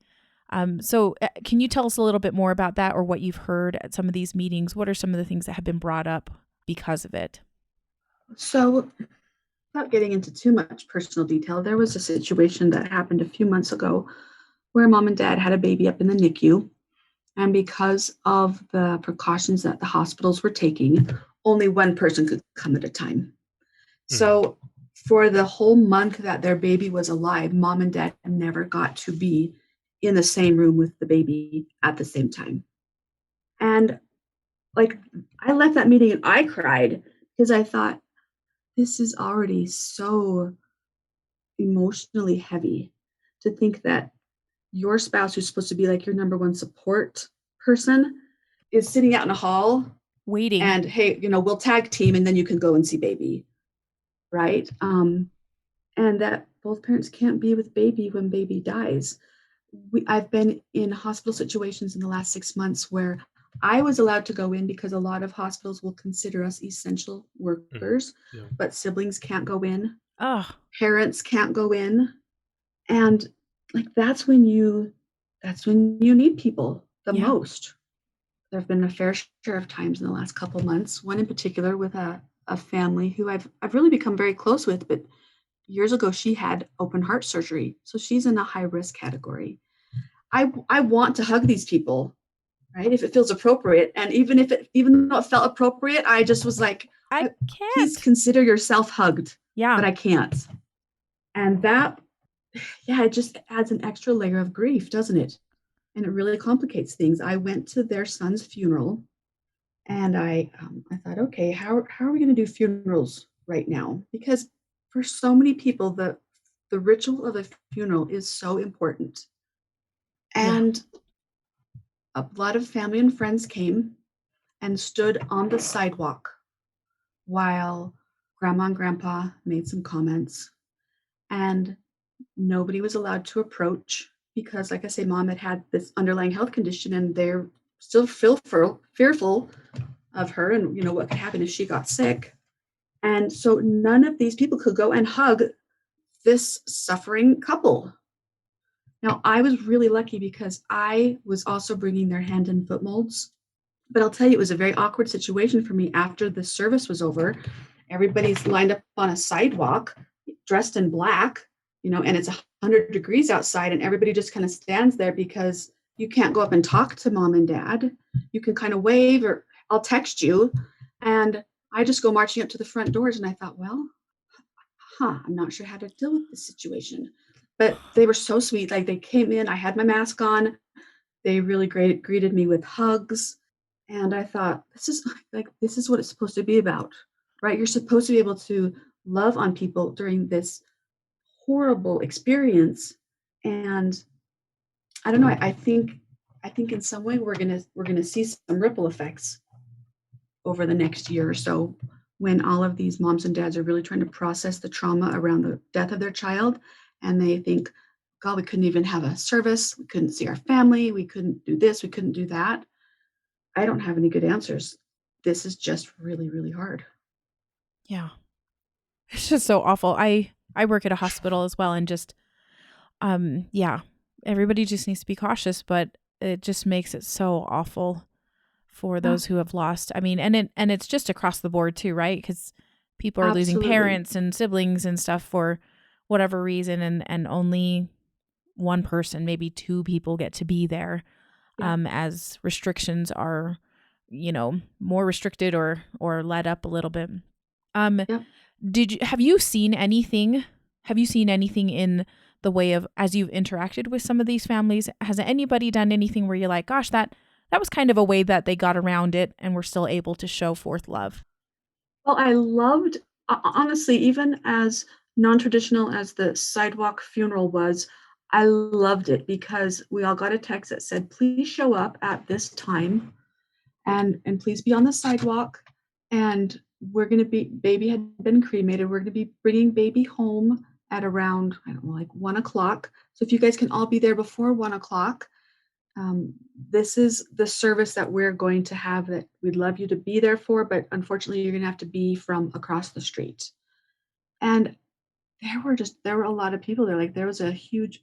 So can you tell us a little bit more about that, or what you've heard at some of these meetings? What are some of the things that have been brought up because of it? So, without getting into too much personal detail, there was a situation that happened a few months ago where mom and dad had a baby up in the NICU. And because of the precautions that the hospitals were taking, only one person could come at a time. So for the whole month that their baby was alive, mom and dad never got to be in the same room with the baby at the same time. And like, I left that meeting and I cried because I thought, this is already so emotionally heavy to think that your spouse, who's supposed to be like your number one support person, is sitting out in a hall Waiting. and, hey, we'll tag team and then you can go and see baby. Right. And that both parents can't be with baby when baby dies. I've been in hospital situations in the last 6 months where I was allowed to go in because a lot of hospitals will consider us essential workers, Yeah. but siblings can't go in. Oh, Parents can't go in. And like, that's when you need people the yeah. most. There have been a fair share of times in the last couple months, one in particular with a family who I've really become very close with, but years ago she had open heart surgery. So she's in a high risk category. I want to hug these people, right? If it feels appropriate. And even though it felt appropriate, I just was like, I please can't. consider yourself hugged, Yeah. but I can't. And that, yeah, it just adds an extra layer of grief, doesn't it? And it really complicates things. I went to their son's funeral and I thought, okay, how are we going to do funerals right now? Because for so many people, the ritual of a funeral is so important. Yeah. And a lot of family and friends came and stood on the sidewalk while grandma and grandpa made some comments. And nobody was allowed to approach because, like I say, mom had this underlying health condition and they're still fearful of her and what could happen if she got sick. And so none of these people could go and hug this suffering couple. Now, I was really lucky because I was also bringing their hand and foot molds. But I'll tell you, it was a very awkward situation for me after the service was over. Everybody's lined up on a sidewalk, dressed in black, and it's 100 degrees outside, and everybody just kind of stands there because you can't go up and talk to mom and dad. You can kind of wave or I'll text you. And I just go marching up to the front doors, and I thought, well, I'm not sure how to deal with this situation. But they were so sweet. Like, they came in, I had my mask on. They really greeted me with hugs. And I thought, this is what it's supposed to be about, right? You're supposed to be able to love on people during this horrible experience. And I don't know, I think in some way we're gonna see some ripple effects over the next year or so when all of these moms and dads are really trying to process the trauma around the death of their child, and they think, God, we couldn't even have a service, we couldn't see our family, we couldn't do this, we couldn't do that. I don't have any good answers. This is just really, really hard. Yeah. It's just so awful. I work at a hospital as well, and just yeah, everybody just needs to be cautious, but it just makes it so awful for Yeah, those who have lost. I mean, and it's just across the board too, right? Cuz people are losing absolutely. parents and siblings and stuff for whatever reason, and only one person, maybe two people get to be there, Yeah. as restrictions are, more restricted or let up a little bit. Um Yep. have you seen anything? Have you seen anything in the way of, as you've interacted with some of these families, has anybody done anything where you're like, gosh, that was kind of a way that they got around it and were still able to show forth love? Well, I loved, honestly, even as non-traditional as the sidewalk funeral was, I loved it because we all got a text that said, please show up at this time and please be on the sidewalk. And we're going to be, baby had been cremated. We're going to be bringing baby home at around, I don't know, like 1 o'clock. So if you guys can all be there before 1 o'clock, this is the service that we're going to have that we'd love you to be there for, but unfortunately you're going to have to be from across the street. And there were a lot of people there. Like, there was a huge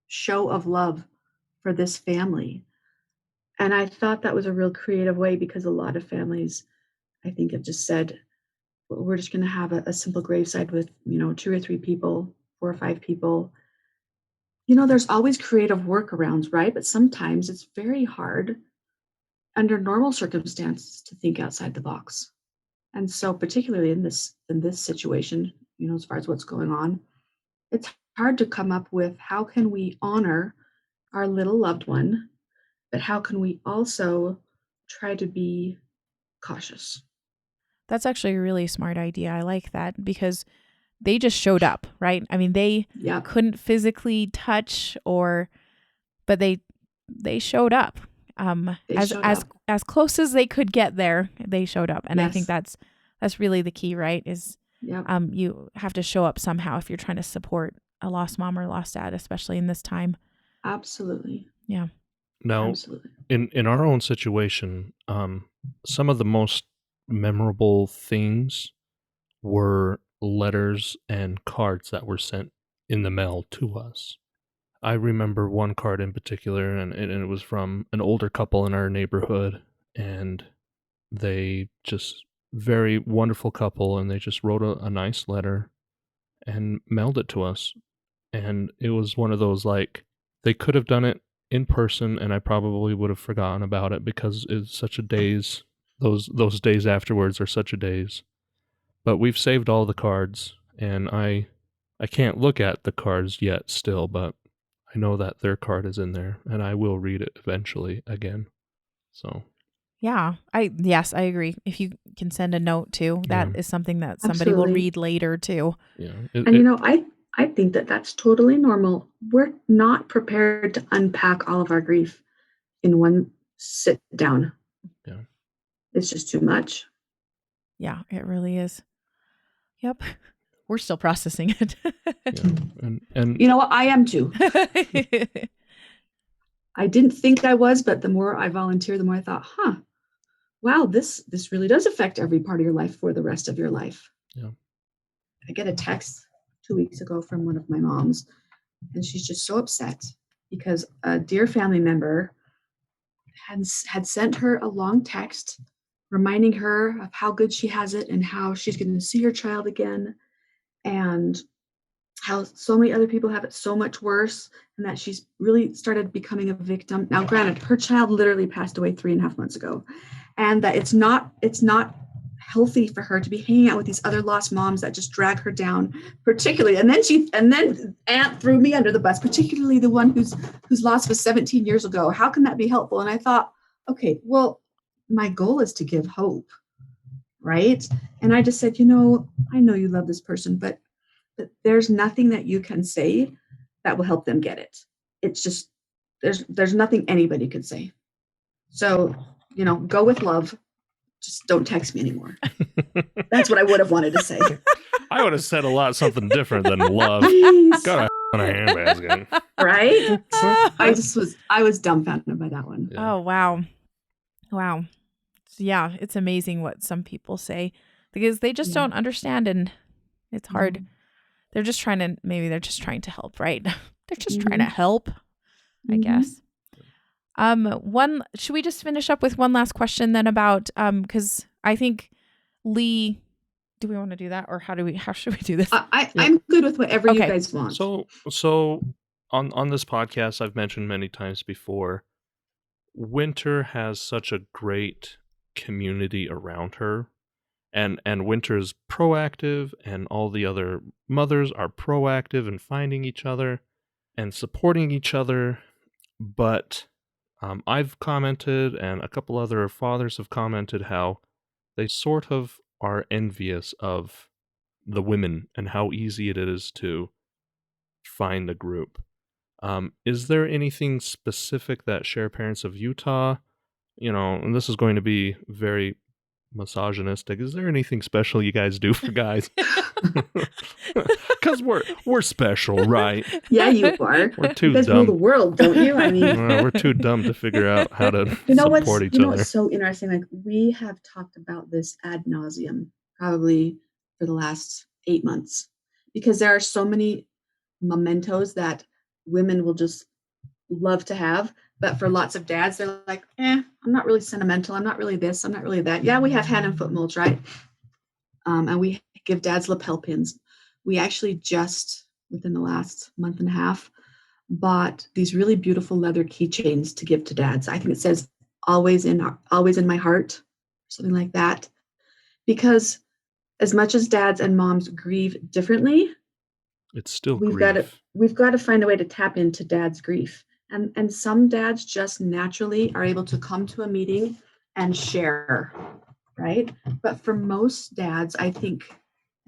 show of love for this family. And I thought that was a real creative way because a lot of families, I think, have just said, well, we're just going to have a simple graveside with, 2 or 3 people, 4 or 5 people. There's always creative workarounds, right? But sometimes it's very hard under normal circumstances to think outside the box. And so particularly in this situation, as far as what's going on, it's hard to come up with how can we honor our little loved one, but how can we also try to be cautious. That's actually a really smart idea. I like that because they just showed up, right? I mean, they Yeah. couldn't physically touch but they showed up. They As showed as up. as close as they could get there, they showed up. And I think Yes. that's really the key, right? Is Yep. you have to show up somehow if you're trying to support a lost mom or lost dad, especially in this time. Absolutely. Yeah. Now, Absolutely. in our own situation, some of the most memorable things were letters and cards that were sent in the mail to us. I remember one card in particular, and it was from an older couple in our neighborhood, and they just very wonderful couple, and they just wrote a nice letter and mailed it to us. And it was one of those, like, they could have done it in person, and I probably would have forgotten about it because it's such a daze. Those days afterwards are such a daze. But we've saved all the cards, and I can't look at the cards yet still, but I know that their card is in there, and I will read it eventually again. So Yeah. Yes, I agree. If you can send a note too, that Yeah. is something that somebody will Absolutely. read later too. yeah, And I think that that's totally normal. We're not prepared to unpack all of our grief in one sit down. Yeah. It's just too much. Yeah, it really is. Yep. We're still processing it. yeah. And You know what? I am too. I didn't think I was, but the more I volunteer, the more I thought, wow, this really does affect every part of your life for the rest of your life. Yeah. I get a text 2 weeks ago from one of my moms, and she's just so upset because a dear family member had sent her a long text reminding her of how good she has it and how she's going to see her child again, and how so many other people have it so much worse, and that she's really started becoming a victim. Now, granted, her child literally passed away 3.5 months ago, and that it's not healthy for her to be hanging out with these other lost moms that just drag her down, particularly. And then Aunt threw me under the bus, particularly the one whose loss was 17 years ago. How can that be helpful? And I thought, okay, well, my goal is to give hope, right? And I just said, I know you love this person, but there's nothing that you can say that will help them get it. It's just, there's nothing anybody could say. So, go with love. Just don't text me anymore. That's what I would have wanted to say. I would have said something different than love. Please. Got a on a handbasket. Right? I was dumbfounded by that one. Yeah. Oh, wow. Wow. Yeah, it's amazing what some people say because they just don't understand, and it's hard. They're just trying to help, right? They're just trying to help, I guess. Should we just finish up with one last question then about because I think Lee, do we want to do that, or how should we do this? I'm good with whatever you guys want. So on this podcast, I've mentioned many times before, Winter has such a great community around her, and Winter's proactive, and all the other mothers are proactive in finding each other and supporting each other. But I've commented, and a couple other fathers have commented, how they sort of are envious of the women and how easy it is to find a group. Is there anything specific that Share Parents of Utah, and this is going to be very misogynistic, is there anything special you guys do for guys? Because we're special, right? Yeah, you are. We're too you guys dumb. rule the world, don't you? I mean, We're too dumb to figure out how to support each other. What's so interesting? Like, we have talked about this ad nauseum probably for the last 8 months, because there are so many mementos that women will just love to have. But for lots of dads, they're like, I'm not really sentimental. I'm not really this. I'm not really that. Yeah, we have hand and foot molds, right? And we give dads lapel pins. We actually just, within the last month and a half, bought these really beautiful leather keychains to give to dads. I think it says always in my heart, something like that. Because as much as dads and moms grieve differently, it's still we've got to find a way to tap into dad's grief. And some dads just naturally are able to come to a meeting and share, right? But for most dads, I think,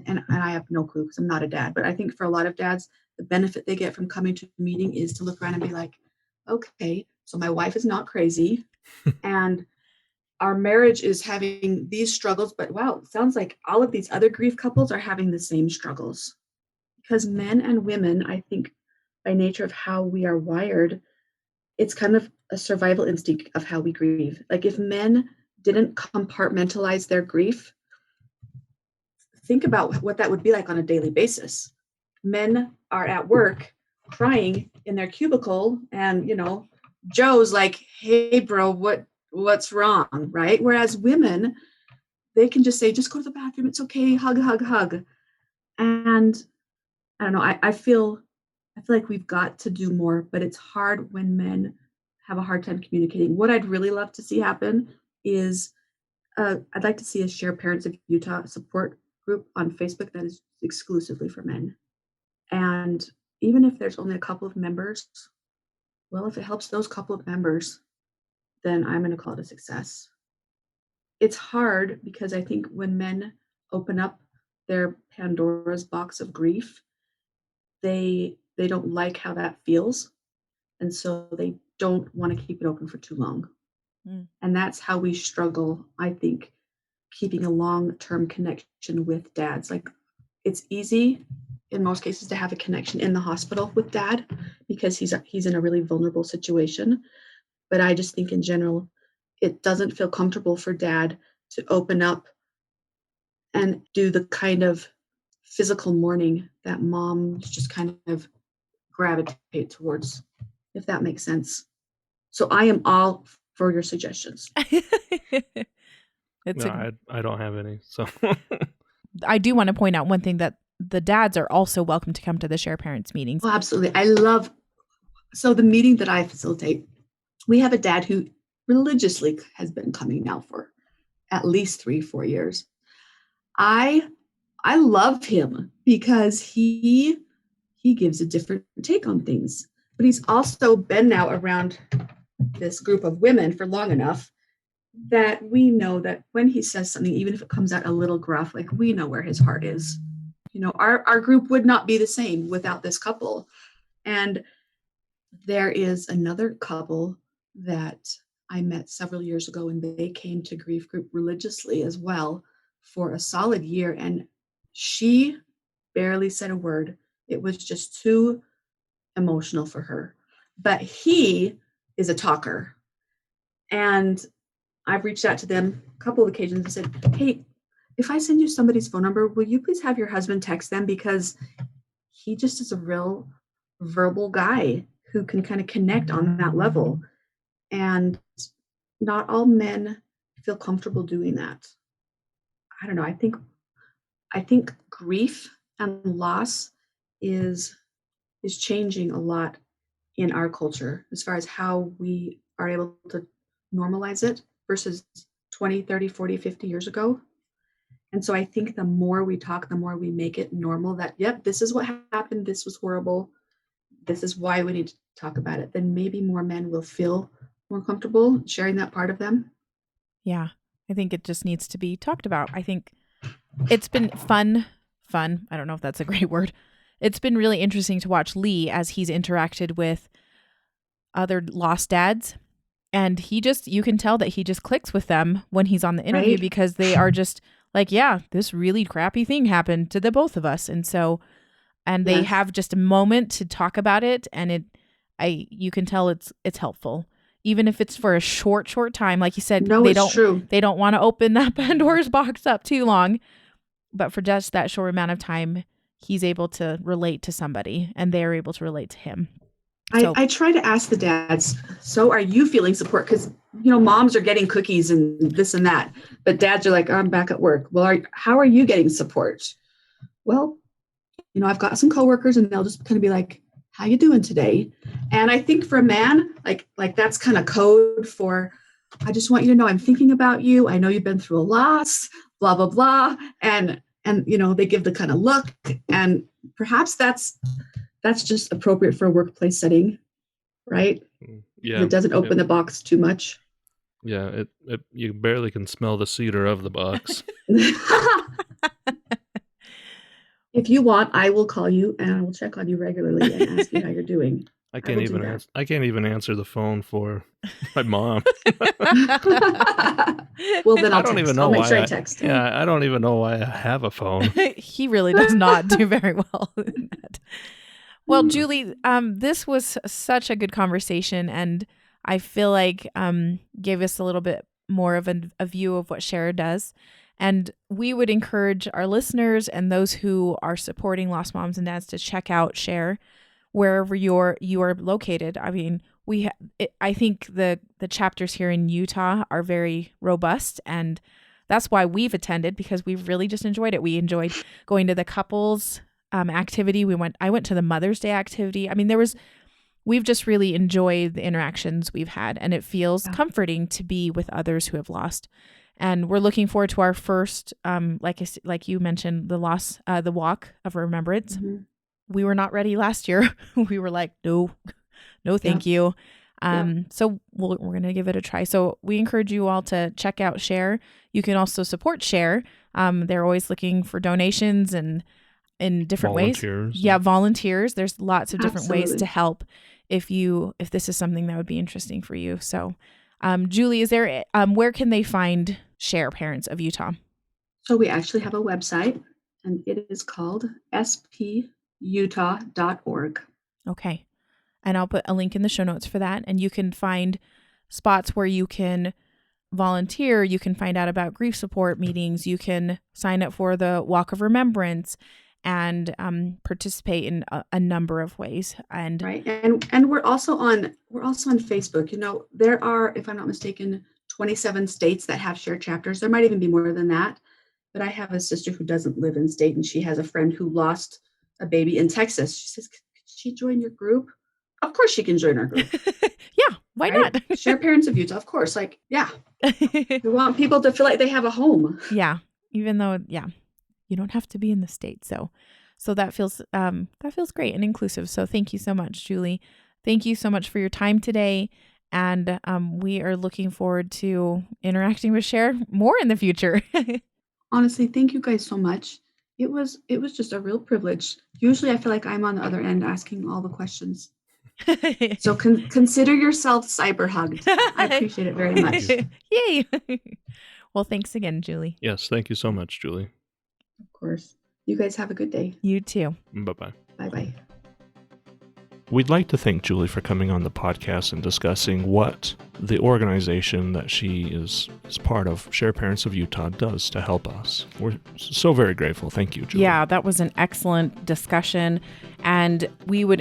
and I have no clue because I'm not a dad, but I think for a lot of dads, the benefit they get from coming to a meeting is to look around and be like, okay, so my wife is not crazy and our marriage is having these struggles, but wow, it sounds like all of these other grief couples are having the same struggles. Because men and women, I think, by nature of how we are wired, it's kind of a survival instinct of how we grieve. Like if men didn't compartmentalize their grief, think about what that would be like on a daily basis. Men are at work crying in their cubicle and, Joe's like, hey, bro, what's wrong, right? Whereas women, they can just say, just go to the bathroom. It's okay. Hug, hug, hug. And I don't know. I feel like we've got to do more, but it's hard when men have a hard time communicating. What I'd really love to see happen is I'd like to see a Share Parents of Utah support group on Facebook that is exclusively for men. And even if there's only a couple of members, well, if it helps those couple of members, then I'm going to call it a success. It's hard because I think when men open up their Pandora's box of grief, they don't like how that feels. And so they don't want to keep it open for too long. And that's how we struggle, I think, keeping a long-term connection with dads. Like it's easy in most cases to have a connection in the hospital with dad because he's in a really vulnerable situation. But I just think in general, it doesn't feel comfortable for dad to open up and do the kind of physical mourning that moms just kind of gravitate towards, if that makes sense. So I am all for your suggestions. I don't have any. So I do want to point out one thing, that the dads are also welcome to come to the Share Parents meetings. Oh, absolutely. So the meeting that I facilitate, we have a dad who religiously has been coming now for at least 3-4 years. I love him because he gives a different take on things, but he's also been now around this group of women for long enough that we know that when he says something, even if it comes out a little gruff, like we know where his heart is. Our group would not be the same without this couple. And there is another couple that I met several years ago, and they came to grief group religiously as well for a solid year. And she barely said a word. It was just too emotional for her. But he is a talker. And I've reached out to them a couple of occasions and said, hey, if I send you somebody's phone number, will you please have your husband text them? Because he just is a real verbal guy who can kind of connect on that level. And not all men feel comfortable doing that. I don't know. I think grief and loss is changing a lot in our culture as far as how we are able to normalize it versus 20, 30, 40, 50 years ago. And so I think the more we talk, the more we make it normal that, yep, this is what happened. This was horrible. This is why we need to talk about it. Then maybe more men will feel more comfortable sharing that part of them. Yeah, I think it just needs to be talked about. I think it's been fun. I don't know if that's a great word. It's been really interesting to watch Lee as he's interacted with other lost dads. And you can tell that he just clicks with them when he's on the interview, right? Because they are just like, yeah, this really crappy thing happened to the both of us. And so, they have just a moment to talk about it. And you can tell it's helpful, even if it's for a short time. Like you said, they don't want to open that Pandora's box up too long, but for just that short amount of time, he's able to relate to somebody and they're able to relate to him. So, I try to ask the dads, so are you feeling support? Because, moms are getting cookies and this and that, but dads are like, oh, I'm back at work. Well, how are you getting support? Well, I've got some coworkers and they'll just kind of be like, how you doing today? And I think for a man, like that's kind of code for, I just want you to know I'm thinking about you. I know you've been through a loss, blah, blah, blah. And they give the kind of look, and perhaps that's just appropriate for a workplace setting, right? Yeah. It doesn't open the box too much. Yeah, you barely can smell the cedar of the box. If you want, I will call you and I will check on you regularly and ask you how you're doing. I can't will do even that. answer. I can't even answer the phone for my mom. Well, then I'll I don't text. even know I'll make why. sure I text. Yeah, I don't even know why I have a phone. He really does not do very well in that. Well, Julie, this was such a good conversation, and I feel like gave us a little bit more of a view of what Share does. And we would encourage our listeners and those who are supporting Lost Moms and Dads to check out Share wherever you are located. I mean, I think the chapters here in Utah are very robust, and that's why we've attended, because we've really just enjoyed it. We enjoyed going to the couples activity. I went to the Mother's Day activity. I mean, we've just really enjoyed the interactions we've had, and it feels comforting to be with others who have lost. And we're looking forward to our first, like you mentioned, the walk of remembrance. Mm-hmm. We were not ready last year. We were like, no, thank you. So we're going to give it a try. So we encourage you all to check out Share. You can also support Share. They're always looking for donations and in different ways. Yeah, volunteers. There's lots of different ways to help if this is something that would be interesting for you. So, Julie, is there where can they find Share Parents of Utah? So we actually have a website, and it is called sputah.org. Okay. And I'll put a link in the show notes for that. And you can find spots where you can volunteer. You can find out about grief support meetings. You can sign up for the Walk of Remembrance and participate in a number of ways. And right. And we're also on Facebook. You know, there are, if I'm not mistaken, 27 states that have Share chapters. There might even be more than that. But I have a sister who doesn't live in state, and she has a friend who lost a baby in Texas. She says, "Could she join your group?" Of course she can join our group. Yeah, why not? Share Parents of Utah, of course. Like, yeah. We want people to feel like they have a home. Yeah, even though, you don't have to be in the state. So that feels great and inclusive. So thank you so much, Julie. Thank you so much for your time today. And we are looking forward to interacting with Share more in the future. Honestly, thank you guys so much. It was just a real privilege. Usually I feel like I'm on the other end asking all the questions. So consider yourself cyber hugged. I appreciate it very much. Yay. Well, thanks again, Julie. Yes, thank you so much, Julie. Of course. You guys have a good day. You too. Bye-bye. Bye-bye. We'd like to thank Julie for coming on the podcast and discussing what the organization that she is part of, Share Parents of Utah, does to help us. We're so very grateful. Thank you, Julie. Yeah, that was an excellent discussion. And we would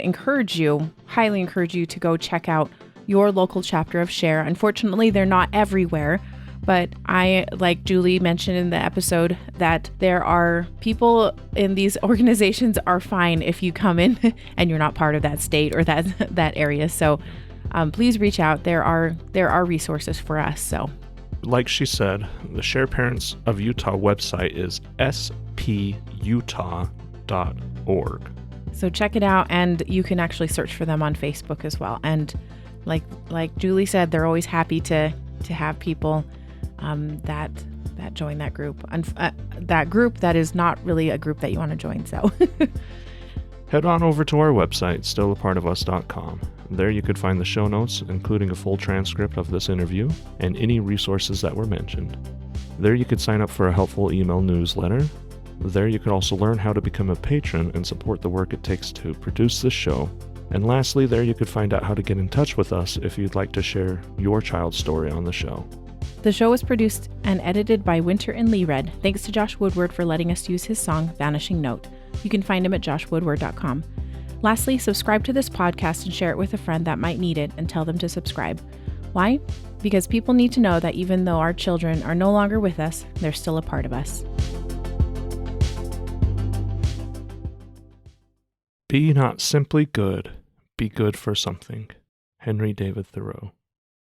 highly encourage you to go check out your local chapter of Share. Unfortunately, they're not everywhere. But like Julie mentioned in the episode, that there are people in these organizations are fine if you come in and you're not part of that state or that area. So please reach out. There are resources for us. So, like she said, the Share Parents of Utah website is sputah.org. So check it out, and you can actually search for them on Facebook as well. And like Julie said, they're always happy to have people that join that group. That group that is not really a group that you want to join. So head on over to our website, stillapartofus.com. There you could find the show notes, including a full transcript of this interview and any resources that were mentioned. There you could sign up for a helpful email newsletter. There you could also learn how to become a patron and support the work it takes to produce this show. And lastly, there you could find out how to get in touch with us if you'd like to share your child's story on the show. The show was produced and edited by Winter and Lee Red. Thanks to Josh Woodward for letting us use his song, Vanishing Note. You can find him at joshwoodward.com. Lastly, subscribe to this podcast and share it with a friend that might need it, and tell them to subscribe. Why? Because people need to know that even though our children are no longer with us, they're still a part of us. Be not simply good, be good for something. Henry David Thoreau.